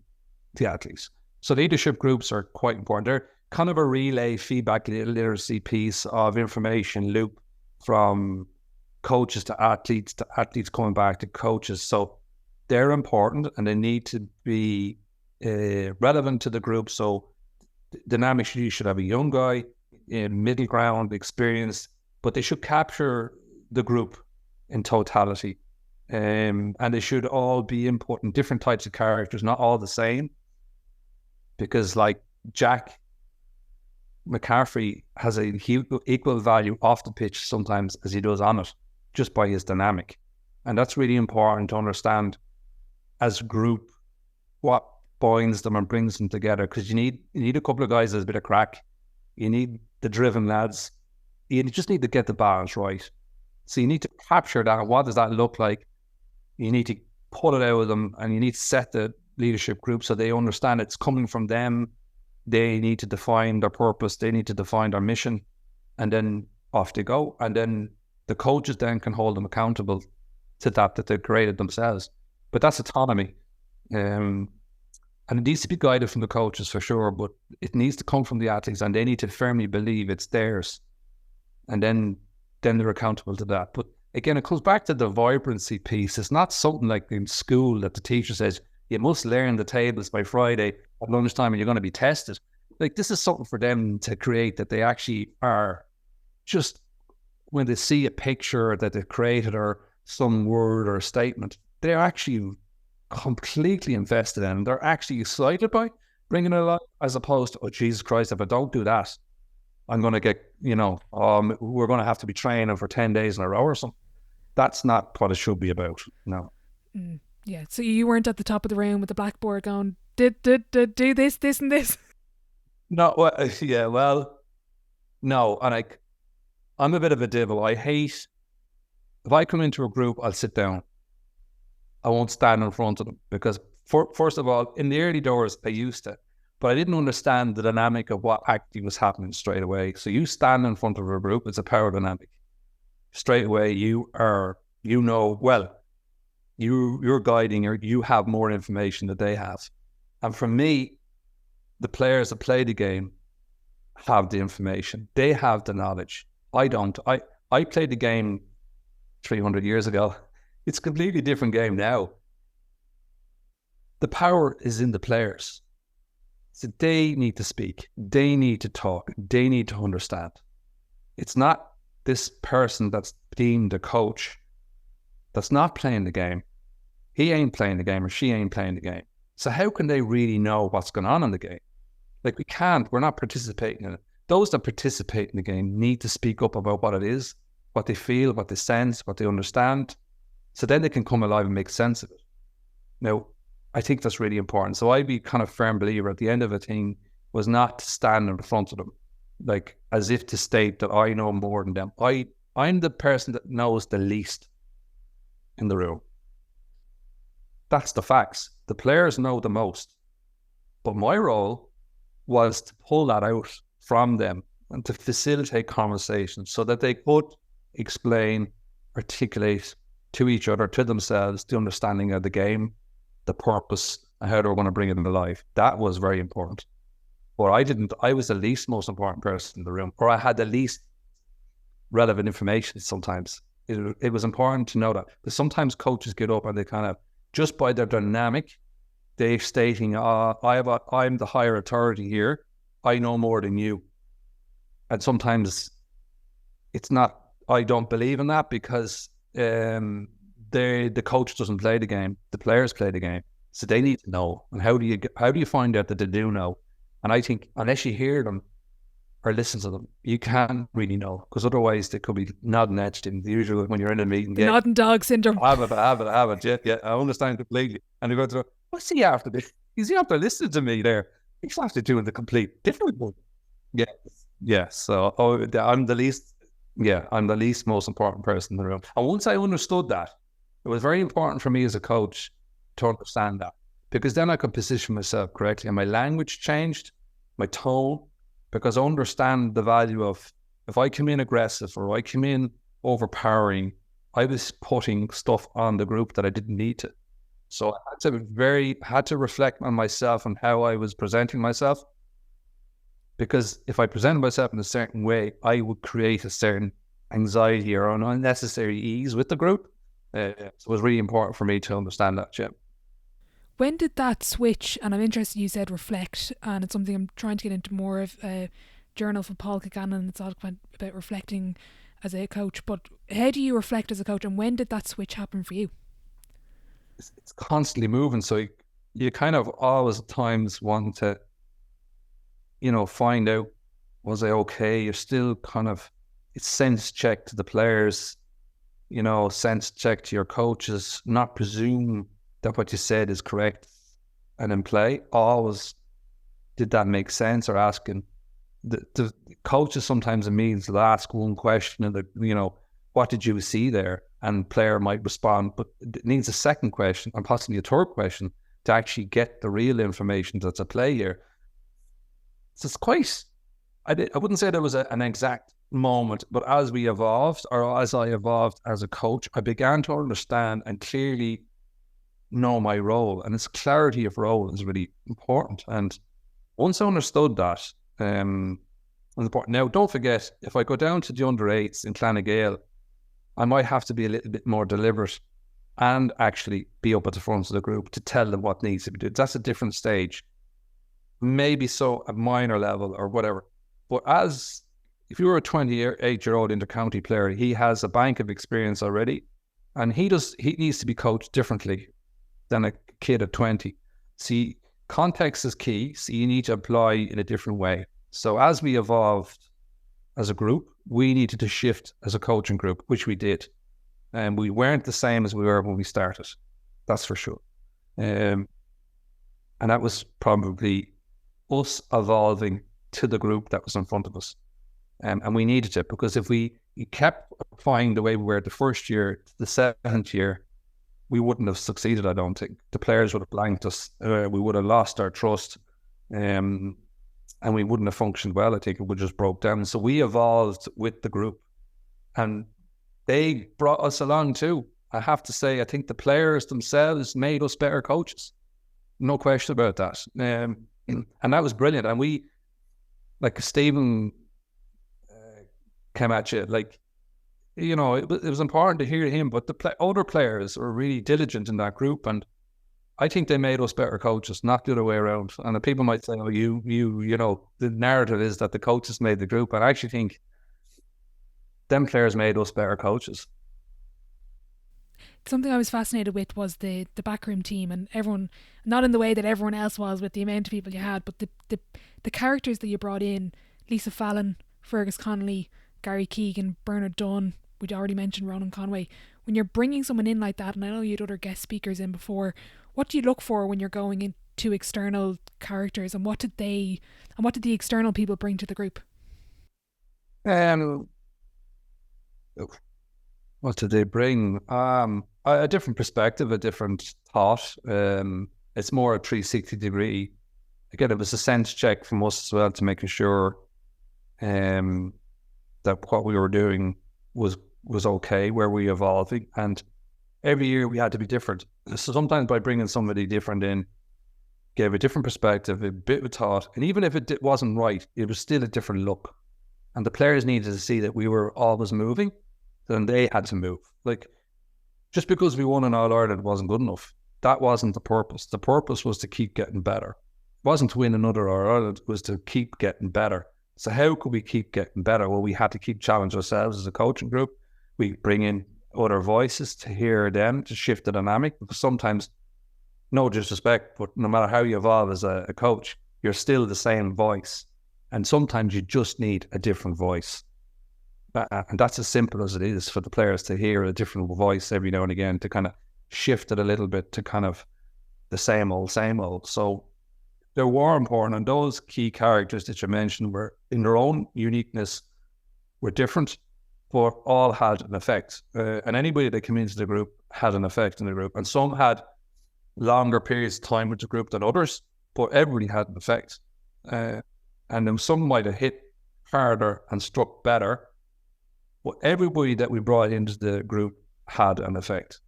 the athletes. So leadership groups are quite important. They're kind of a relay feedback literacy piece of information loop from coaches to athletes coming back to coaches. So they're important and they need to be relevant to the group. So dynamics, you should have a young guy in middle ground experience, but they should capture the group in totality. And they should all be input in different types of characters, not all the same. Because like Jack McCaffrey has a equal value off the pitch sometimes as he does on it, just by his dynamic. And that's really important to understand as a group what binds them and brings them together, because you need a couple of guys with a bit of crack. You need the driven lads. You just need to get the balance right. So you need to capture that. What does that look like? You need to pull it out of them, and you need to set the leadership group so they understand it's coming from them. They need to define their purpose. They need to define their mission, and then off they go. And then the coaches then can hold them accountable to that they've created themselves. But that's autonomy. And it needs to be guided from the coaches for sure, but it needs to come from the athletes, and they need to firmly believe it's theirs. And then they're accountable to that. But again, it comes back to the vibrancy piece. It's not something like in school that the teacher says, you must learn the tables by Friday at lunchtime and you're going to be tested. Like, this is something for them to create, that they actually are just, when they see a picture that they've created or some word or a statement, they're actually completely invested in. They're actually excited by bringing it alive, as opposed to, oh, Jesus Christ, if I don't do that, I'm going to get, we're going to have to be training for 10 days in a row or something. That's not what it should be about. No. Yeah. So you weren't at the top of the room with the blackboard going, do this, and this. No. Well, yeah. Well, no. And I'm a bit of a devil. I hate, if I come into a group, I'll sit down. I won't stand in front of them, because first of all, in the early doors, I used to, but I didn't understand the dynamic of what actually was happening straight away. So you stand in front of a group, it's a power dynamic. Straight away, you're guiding, or you have more information that they have. And for me, the players that play the game have the information. They have the knowledge. I don't. I played the game 300 years ago. It's a completely different game now. The power is in the players. So they need to speak. They need to talk. They need to understand. It's not this person that's being the coach that's not playing the game. He ain't playing the game, or she ain't playing the game. So how can they really know what's going on in the game? Like, we can't. We're not participating in it. Those that participate in the game need to speak up about what it is, what they feel, what they sense, what they understand, so then they can come alive and make sense of it. Now, I think that's really important. So I'd be kind of firm believer at the end of a thing was not to stand in front of them, like as if to state that I know more than them. I'm the person that knows the least in the room. That's the facts. The players know the most. But my role was to pull that out from them and to facilitate conversations so that they could explain, articulate to each other, to themselves, the understanding of the game, the purpose, and how they were going to bring it into life. That was very important. But I was the least most important person in the room, or I had the least relevant information sometimes. It was important to know that. But sometimes coaches get up and they kind of, just by their dynamic, they're stating, I'm the higher authority here. I know more than you. And sometimes it's not, I don't believe in that, because the coach doesn't play the game. The players play the game. So they need to know. And how do you find out that they do know? And I think unless you hear them or listen to them, you can't really know, because otherwise they could be nodding at you. Usually when you're in a meeting, the nodding dog syndrome. I have it. Yeah, I understand completely. And they go to, what's he after this? He's after listening to me there. He's after doing the complete different one. Yeah. So I'm the least most important person in the room. And once I understood that, it was very important for me as a coach to understand that, because then I could position myself correctly, and my language changed, my tone, because I understand the value of, if I come in aggressive or I come in overpowering, I was putting stuff on the group that I didn't need to. So I had to reflect on myself and how I was presenting myself. Because if I presented myself in a certain way, I would create a certain anxiety or an unnecessary ease with the group. So it was really important for me to understand that, yeah. When did that switch? And I'm interested, you said reflect, and it's something I'm trying to get into more of a journal from Paul Kilgannon. It's all about reflecting as a coach. But how do you reflect as a coach, and when did that switch happen for you? It's constantly moving. So you kind of always at times want to, find out, was I okay? You're still kind of, it's sense check to the players, sense check to your coaches, not presume that what you said is correct and in play. Always, did that make sense? Or asking the coaches sometimes in meetings will ask one question and what did you see there? And player might respond, but it needs a second question and possibly a third question to actually get the real information that's at play here. So it's quite, I wouldn't say there was an exact moment, but as we evolved, or as I evolved as a coach, I began to understand and clearly know my role. And this clarity of role is really important. And once I understood that, it's important. Now, don't forget, if I go down to the under-8s in Clonagale, I might have to be a little bit more deliberate and actually be up at the front of the group to tell them what needs to be done. That's a different stage. Maybe so at minor level or whatever. But if you were a 28-year-old inter-county player, he has a bank of experience already, and he needs to be coached differently than a kid at 20. See, context is key, so you need to apply in a different way. So as we evolved as a group, we needed to shift as a coaching group, which we did. And we weren't the same as we were when we started. That's for sure. And that was probably us evolving to the group that was in front of us. And we needed it, because if we kept applying the way we were the first year to the seventh year, we wouldn't have succeeded, I don't think. The players would have blanked us. We would have lost our trust. And we wouldn't have functioned well. I think it would just broke down. So we evolved with the group. And they brought us along too. I have to say, I think the players themselves made us better coaches. No question about that. And that was brilliant. And we, like Stephen came at you, it was important to hear him, but the other players were really diligent in that group. And I think they made us better coaches, not the other way around. And the people might say, oh, the narrative is that the coaches made the group. And I actually think them players made us better coaches. Something I was fascinated with was the backroom team, and everyone, not in the way that everyone else was with the amount of people you had, but the characters that you brought in: Lisa Fallon, Fergus Connolly, Gary Keegan, Bernard Dunn. We'd already mentioned Ronan Conway. When you're bringing someone in like that, and I know you had other guest speakers in before, what do you look for when you're going into external characters, and what did the external people bring to the group? What did they bring? A different perspective, a different thought. It's more a 360 degree. Again, it was a sense check from us as well to making sure that what we were doing was okay, where we were evolving. And every year we had to be different. So sometimes by bringing somebody different in, gave a different perspective, a bit of thought. And even if it wasn't right, it was still a different look. And the players needed to see that we were always moving, then they had to move. Just because we won in All-Ireland wasn't good enough. That wasn't the purpose. The purpose was to keep getting better. It wasn't to win another All-Ireland, it was to keep getting better. So how could we keep getting better? Well, we had to keep challenging ourselves as a coaching group. We bring in other voices to hear them, to shift the dynamic, because sometimes, no disrespect, but no matter how you evolve as a coach, you're still the same voice. And sometimes you just need a different voice. And that's as simple as it is for the players to hear a different voice every now and again, to kind of shift it a little bit to kind of the same old. So they were important, and those key characters that you mentioned were, in their own uniqueness, were different, but all had an effect. And anybody that came into the group had an effect in the group. And some had longer periods of time with the group than others, but everybody had an effect. And then some might have hit harder and struck better. But everybody that we brought into the group had an effect.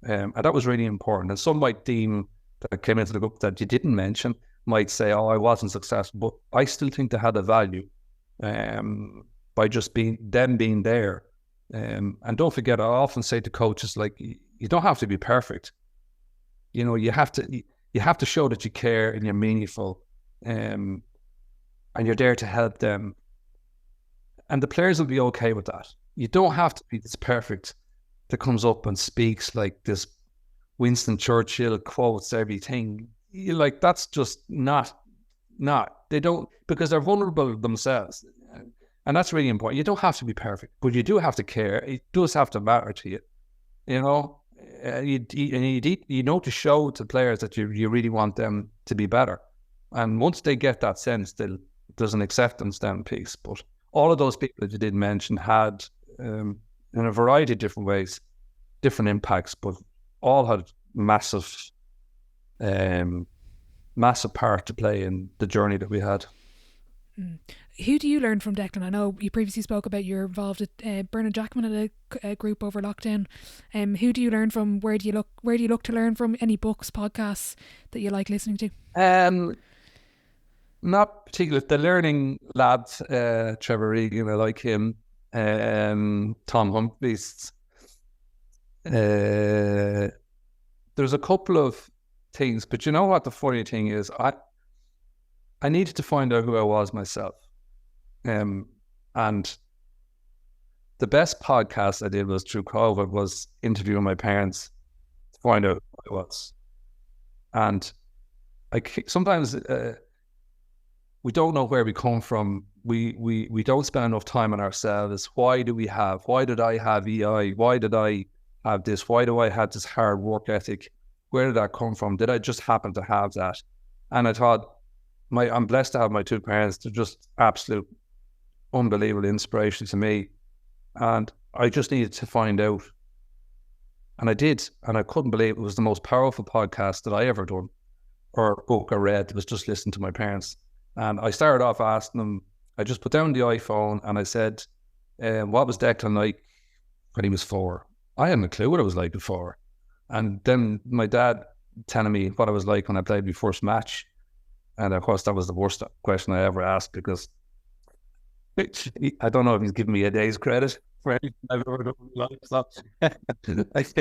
And that was really important. And some might deem that came into the group that you didn't mention, might say, oh, I wasn't successful, but I still think they had a value by just being there. And don't forget, I often say to coaches, like, you don't have to be perfect. You know, you have to show that you care and you're meaningful, and you're there to help them. And the players will be okay with that. You don't have to be this perfect that comes up and speaks like this Winston Churchill quotes everything. That's just not, they don't, because they're vulnerable themselves. And that's really important. You don't have to be perfect, but you do have to care. It does have to matter to you. You know, you know, to show to players that you really want them to be better. And once they get that sense, there's an acceptance then piece. But all of those people that you did mention had, in a variety of different ways, different impacts, but all had massive part to play in the journey that we had. Who do you learn from, Declan? I know you previously spoke about you're involved at Bernard Jackman at a group over lockdown. Who do you learn from? Where do you look to learn from? Any books, podcasts that you like listening to? Not particularly. The learning lad, Trevor Regan, I like him. Tom Humphreys. There's a couple of things, but you know what the funny thing is? I needed to find out who I was myself. And the best podcast I did was through COVID, was interviewing my parents to find out who I was. And sometimes we don't know where we come from. We don't spend enough time on ourselves. Why did I have EI? Why did I have this? Why do I have this hard work ethic? Where did that come from? Did I just happen to have that? And I thought, I'm blessed to have my two parents. They're just absolute unbelievable inspiration to me. And I just needed to find out. And I did. And I couldn't believe it was the most powerful podcast that I ever done, or book I read. It was just listening to my parents. And I started off asking them, I just put down the iPhone and I said, what was Declan like when he was 4? I hadn't a clue what it was like before. And then my dad telling me what I was like when I played my first match. And of course, that was the worst question I ever asked, because I don't know if he's giving me a day's credit for anything I've ever done in my life.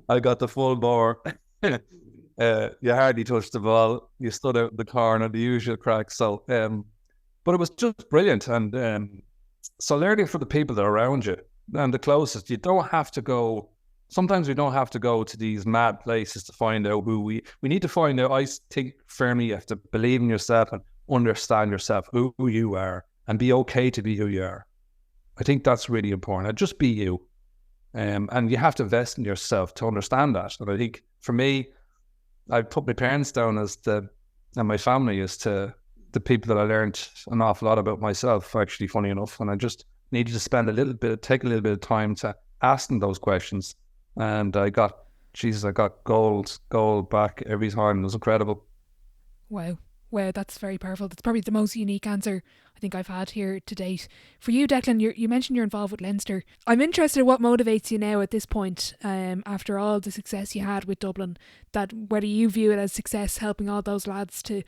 I got the full bore. You hardly touched the ball. You stood out in the corner, the usual crack. So, but it was just brilliant. And so learning from the people that are around you and the closest, you don't have to go. Sometimes we don't have to go to these mad places to find out who we need to find out. I think firmly you have to believe in yourself and understand yourself, who you are, and be okay to be who you are. I think that's really important. And just be you. And you have to invest in yourself to understand that. And I think for me, I put my parents down and my family as to the people that I learned an awful lot about myself, actually, funny enough. And I just needed to take a little bit of time to ask them those questions. And I got gold back every time. It was incredible. Wow, that's very powerful. That's probably the most unique answer I think I've had here to date. For you, Declan, you mentioned you're involved with Leinster. I'm interested in what motivates you now at this point, after all the success you had with Dublin, that whether you view it as success helping all those lads to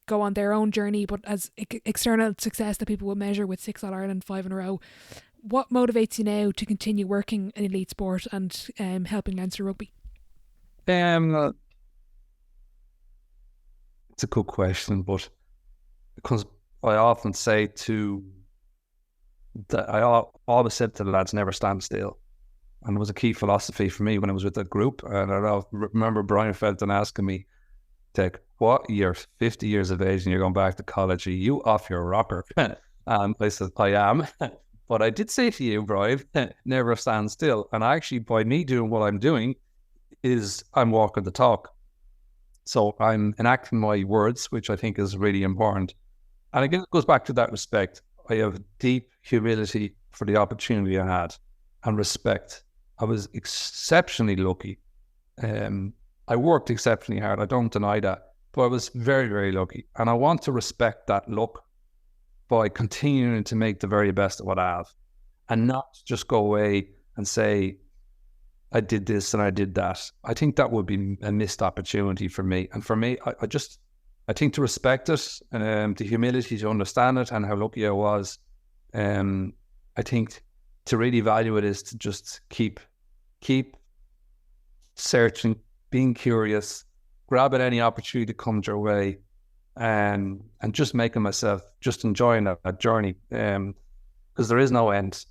go on their own journey, but as external success that people will measure with 6 All-Ireland, 5 in a row. What motivates you now to continue working in elite sport and helping Leinster Rugby? It's a good question, but because I often say I always said to the lads, never stand still. And it was a key philosophy for me when I was with that group. And I remember Brian Felton asking me, Dick, what, you're 50 years of age and you're going back to college? Are you off your rocker? And I said, I am. But I did say to you, Brian, never stand still. And actually, by me doing what I'm doing, I'm walking the talk. So I'm enacting my words, which I think is really important. And again, it goes back to that respect. I have deep humility for the opportunity I had, and respect. I was exceptionally lucky. I worked exceptionally hard. I don't deny that. But I was very, very lucky. And I want to respect that luck by continuing to make the very best of what I have, and not just go away and say, I did this and I did that. I think that would be a missed opportunity for me. And for me, I think to respect it, and the humility to understand it, and how lucky I was. I think to really value it is to just keep searching, being curious, grabbing any opportunity that comes your way, and just making myself, just enjoying that journey. Because there is no end.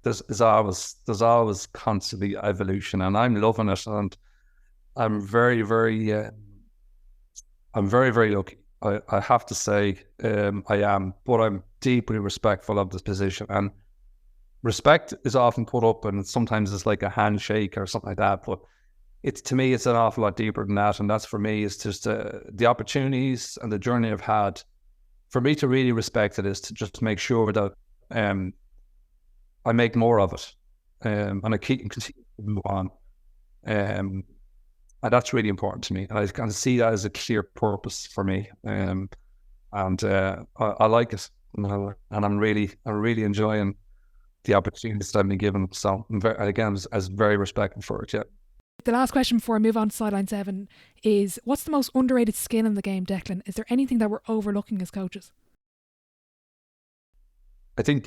There's always constantly evolution, and I'm loving it, and I'm very, very lucky. I have to say, I am, but I'm deeply respectful of this position. And respect is often put up, and sometimes it's like a handshake or something like that. But to me, it's an awful lot deeper than that. And that's, for me, is just the opportunities and the journey I've had. For me to really respect it is to just make sure that I make more of it, and I continue to move on. And that's really important to me. And I kind of see that as a clear purpose for me. I like it. And I'm really enjoying the opportunities that I've been given. So I'm very respectful for it, yeah. The last question before I move on to sideline 7 is, what's the most underrated skill in the game, Declan? Is there anything that we're overlooking as coaches? I think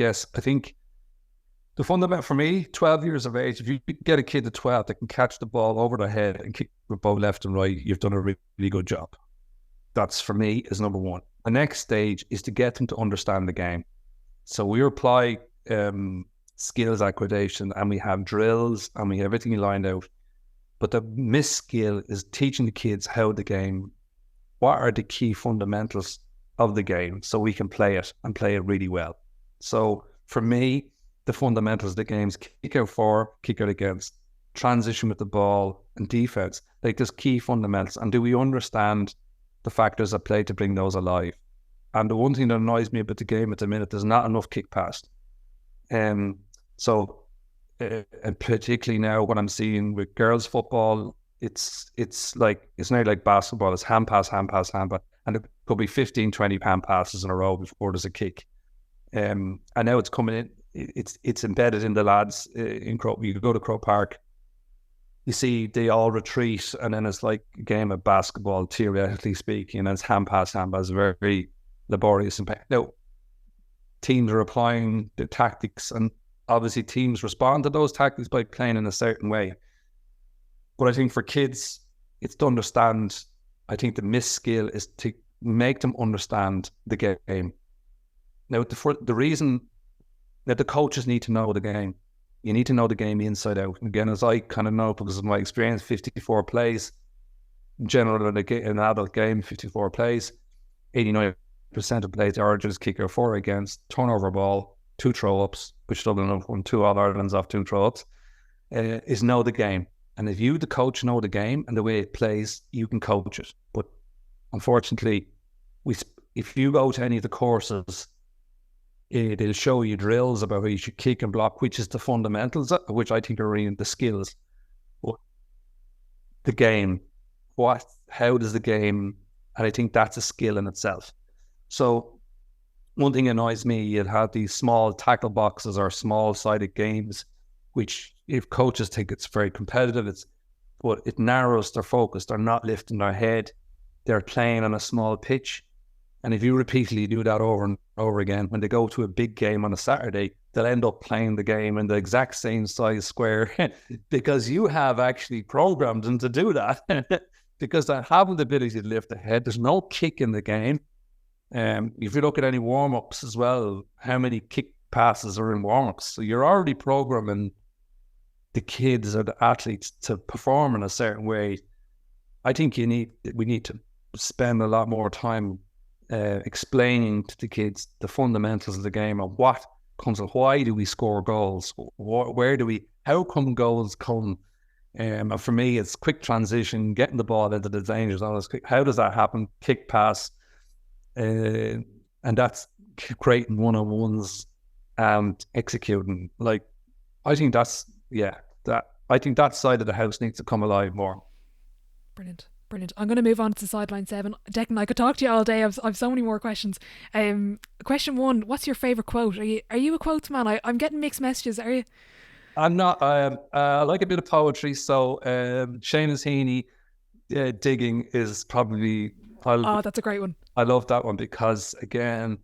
the fundamental for me, 12 years of age, if you get a kid at 12 that can catch the ball over the head and kick the ball left and right, you've done a really, really good job. That's, for me, is number one. The next stage is to get them to understand the game. So we apply skills acquisition, and we have drills, and we have everything lined out. But the missed skill is teaching the kids how the game, what are the key fundamentals of the game, so we can play it and play it really well. So for me, the fundamentals of the game's kick out for, kick out against, transition with the ball, and defense. Like, there's key fundamentals. And do we understand the factors at play to bring those alive? And the one thing that annoys me about the game at the minute, there's not enough kick past. And particularly now, what I'm seeing with girls football, it's nearly like basketball. It's hand pass, and it could be 15, 20 hand passes in a row before there's a kick. And now it's coming in. It's embedded in the lads in Crow. You go to Crow Park, you see they all retreat, and then it's like a game of basketball, theoretically speaking, and it's hand pass, very laborious. Now, teams are applying the tactics, and obviously teams respond to those tactics by playing in a certain way. But I think for kids, it's to understand. I think the missed skill is to make them understand the game. Now, the reason that the coaches need to know the game, you need to know the game inside out. Again, as I kind of know, because of my experience, 54 plays, in general, in an adult game, 54 plays, 89% of plays are just kick or four against, turnover ball, 2 throw-ups, which Dublin have won 2 All-Irelands off 2 throw-ups, is know the game. And if you, the coach, know the game and the way it plays, you can coach it. But unfortunately, if you go to any of the courses, it'll show you drills about how you should kick and block, which is the fundamentals, which I think are really the skills. But the game, how does the game, and I think that's a skill in itself. So one thing annoys me, you'll have these small tackle boxes or small-sided games, which if coaches think it's very competitive, but it narrows their focus. They're not lifting their head. They're playing on a small pitch. And if you repeatedly do that over and over again, when they go to a big game on a Saturday, they'll end up playing the game in the exact same size square because you have actually programmed them to do that because they have the ability to lift the head. There's no kick in the game. If you look at any warm-ups as well, how many kick passes are in warm-ups? So you're already programming the kids or the athletes to perform in a certain way. I think we need to spend a lot more time explaining to the kids the fundamentals of the game and what comes and why do we score goals, how come goals come, and for me it's quick transition, getting the ball into the danger zone. How does that happen? Kick pass, and that's creating one-on-ones and executing. Like, I think that side of the house needs to come alive more. Brilliant. I'm going to move on to sideline 7. Declan, I could talk to you all day. I've so many more questions. Question 1, what's your favourite quote? Are you a quotes man? I'm getting mixed messages. Are you? I'm not. I like a bit of poetry, so Seamus Heaney, digging is probably. Oh, that's a great one. I love that one because again,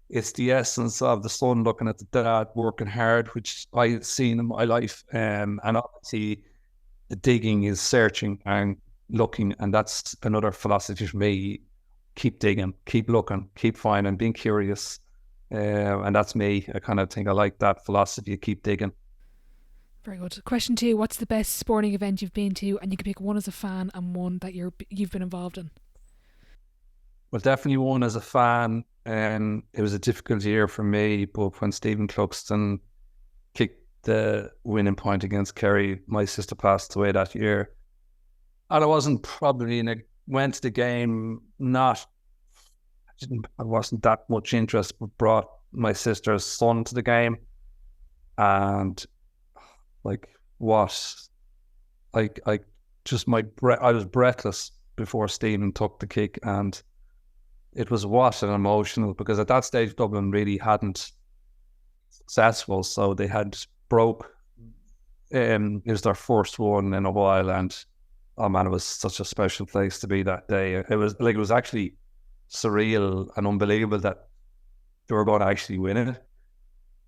it's the essence of the son looking at the dad working hard, which I've seen in my life, and obviously the digging is searching and looking, and that's another philosophy for me. Keep digging, keep looking, keep finding, being curious, and that's me. I kind of think I like that philosophy. Keep digging. Very good. Question 2: what's the best sporting event you've been to, and you can pick one as a fan and one that you've been involved in? Well, definitely one as a fan, and it was a difficult year for me. But when Stephen Cluxton kicked the winning point against Kerry, my sister passed away that year, and I wasn't probably went to the game. I wasn't that much interest, but brought my sister's son to the game, and like what, I just I was breathless before Stephen took the kick, and it was what an emotional, because at that stage Dublin really hadn't successful, so they had broke. It was their first one in a while, and oh man, it was such a special place to be that day. It was actually surreal and unbelievable that they were going to actually win it.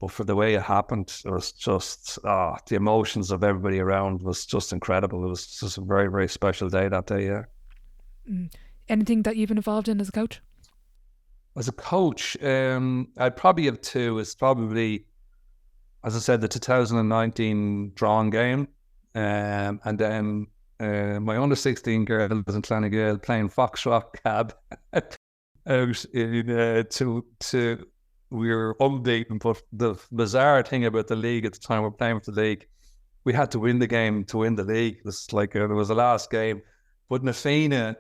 But for the way it happened, it was just the emotions of everybody around was just incredible. It was just a very, very special day that day. Yeah. Anything that you've been involved in as a coach? As a coach, I'd probably have two. It's probably, as I said, the 2019 drawn game, and then my under 16 girl was in Clanagale playing Foxrock Cab out in to we were unbeaten. But the bizarre thing about the league at the time, we're playing for the league, we had to win the game to win the league. It was like it was the last game. But Nafina,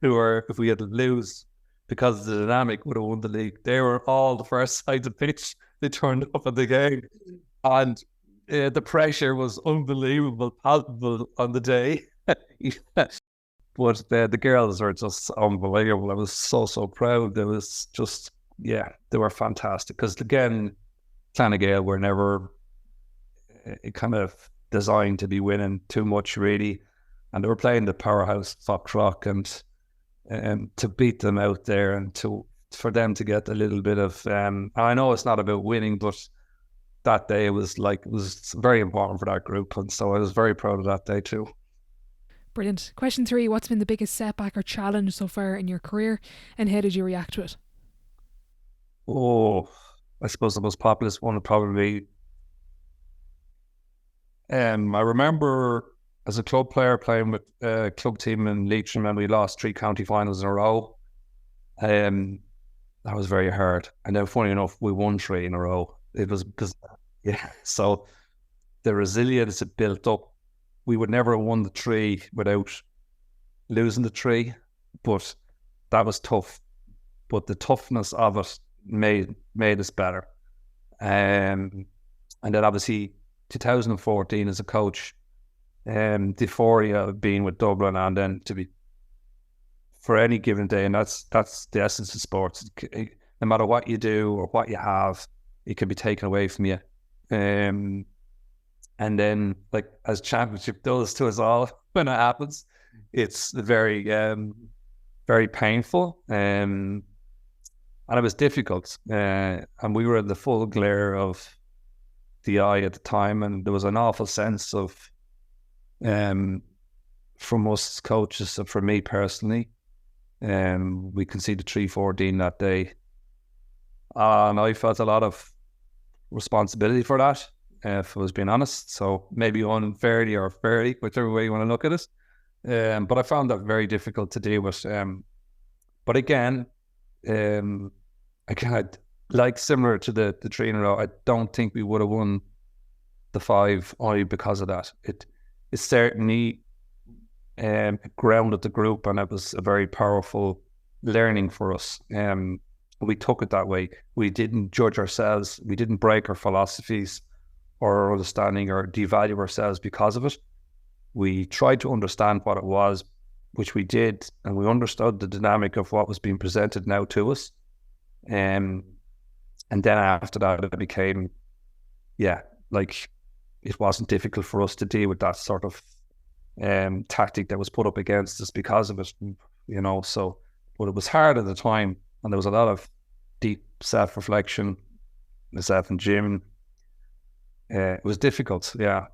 if we had to lose, because the dynamic would have won the league, they were all the first side of the pitch. They turned up at the game, and the pressure was unbelievable, palpable on the day. But the girls are just unbelievable. I was so proud. They was just, yeah, they were fantastic. Because again, Clanagale were never kind of designed to be winning too much, really, and they were playing the powerhouse Foxrock, and to beat them out there, and for them to get a little bit of I know it's not about winning, but that day it was very important for that group, and so I was very proud of that day too. Brilliant. Question 3: what's been the biggest setback or challenge so far in your career, and how did you react to it? Oh, I suppose the most populous one would probably be, I remember as a club player playing with a club team in Leitrim, and we lost 3 county finals in a row. That was very hard. And then funny enough, we won 3 in a row. It was because, yeah, so the resilience it built up, we would never have won the 3 without losing the 3, but that was tough. But the toughness of it made us better. And then obviously 2014 as a coach, the euphoria of being with Dublin, and then to be for any given day, and that's the essence of sports. No matter what you do or what you have, it can be taken away from you. And then, like as championship does to us all, when it happens, it's very very painful, and it was difficult. And we were in the full glare of the eye at the time, and there was an awful sense of from us coaches, and for me personally, we conceded 3-14 that day, and I felt a lot of responsibility for that, if I was being honest. So maybe unfairly or fairly, whichever way you want to look at it. But I found that very difficult to deal with. But again, like similar to the 3 in a row, I don't think we would have won the 5 only because of that. It certainly grounded the group, and it was a very powerful learning for us. We took it that way. We didn't judge ourselves. We didn't break our philosophies or our understanding or devalue ourselves because of it. We tried to understand what it was, which we did, and we understood the dynamic of what was being presented now to us. And then after that, it became, yeah, like it wasn't difficult for us to deal with that sort of tactic that was put up against us because of it, you know. So, but it was hard at the time, and there was a lot of deep self-reflection, myself and Jim. It was difficult, yeah,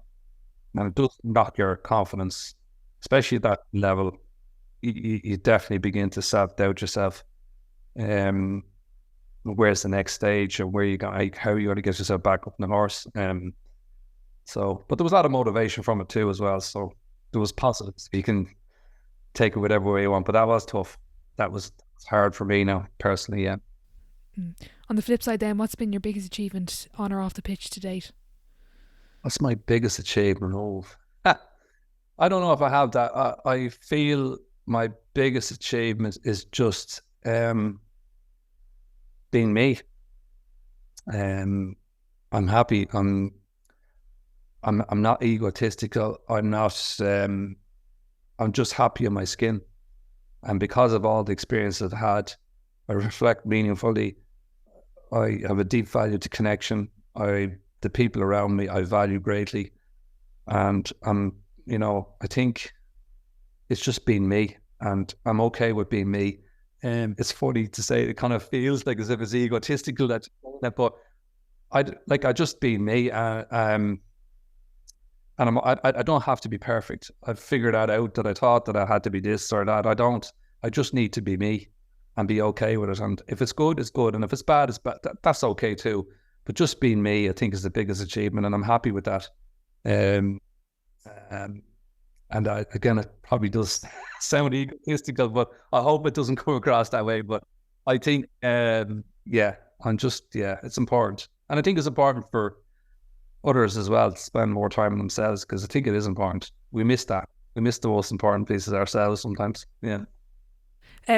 and it does knock your confidence, especially at that level. You definitely begin to self-doubt yourself. Where's the next stage, or where you going? How are you going to get yourself back up on the horse? So, but there was a lot of motivation from it too, as well. So there was positives. You can take it whatever way you want, but that was tough. That was hard for me now, personally. Yeah. On the flip side, then, what's been your biggest achievement on or off the pitch to date? What's my biggest achievement? I don't know if I have that. I feel my biggest achievement is just being me. I'm happy. I'm not egotistical. I'm not. I'm just happy in my skin, and because of all the experience I've had, I reflect meaningfully. I have a deep value to connection. The people around me, I value greatly, and you know, I think it's just being me, and I'm okay with being me. It's funny to say, it kind of feels like as if it's egotistical that, but I just being me, and I don't have to be perfect. I've figured that out, that I thought that I had to be this or that. I don't. I just need to be me and be okay with it. And if it's good, it's good, and if it's bad, it's bad. That's okay too. But just being me, I think, is the biggest achievement, and I'm happy with that. And again, it probably does sound egotistical, but I hope it doesn't come across that way. But I think, it's important. And I think it's important for others as well to spend more time on themselves, because I think it is important. We miss that. We miss the most important pieces ourselves sometimes. Yeah.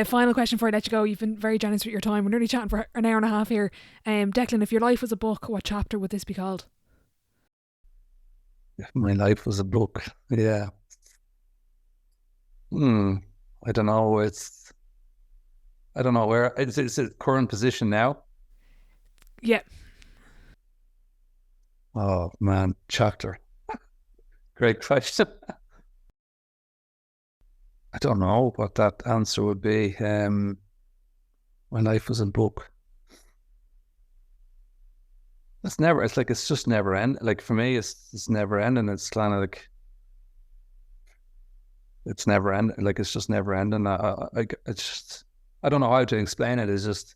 Final question before I let you go. You've been very generous with your time. We're nearly chatting for an hour and a half here. Declan, if your life was a book, what chapter would this be called? If my life was a book, yeah. I don't know. I don't know where. Is it current position now? Yeah. Oh man, chapter. Great question. I don't know what that answer would be. My life was a book. It's just never end. Like for me, it's never ending. It's kind of like, it's never ending. Like it's just never ending. It's just, I don't know how to explain it. It's just,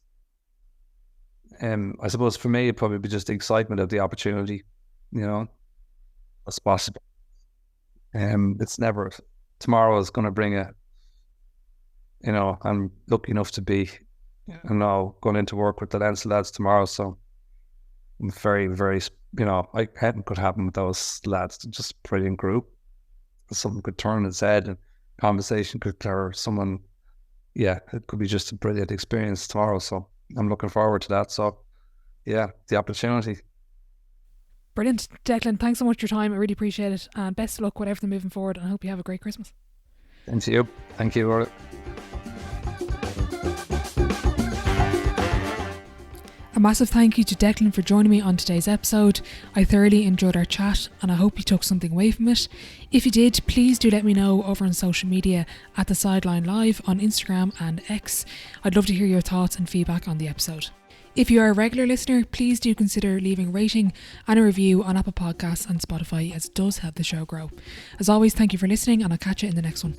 I suppose for me, it'd probably be just the excitement of the opportunity, you know, what's possible. It's never, tomorrow is going to bring you know, I'm lucky enough to be, I'm now going into work with the Leinster lads tomorrow. So I'm very, very, you know, anything could happen with those lads. They're just a brilliant group. Something could turn its head and conversation could occur. It could be just a brilliant experience tomorrow. So I'm looking forward to that. So yeah, the opportunity. Brilliant. Declan, thanks so much for your time. I really appreciate it. And best of luck with everything moving forward. And I hope you have a great Christmas. Thank you. Thank you, Laura. A massive thank you to Declan for joining me on today's episode. I thoroughly enjoyed our chat and I hope you took something away from it. If you did, please do let me know over on social media at The Sideline Live on Instagram and X. I'd love to hear your thoughts and feedback on the episode. If you are a regular listener, please do consider leaving a rating and a review on Apple Podcasts and Spotify, as it does help the show grow. As always, thank you for listening and I'll catch you in the next one.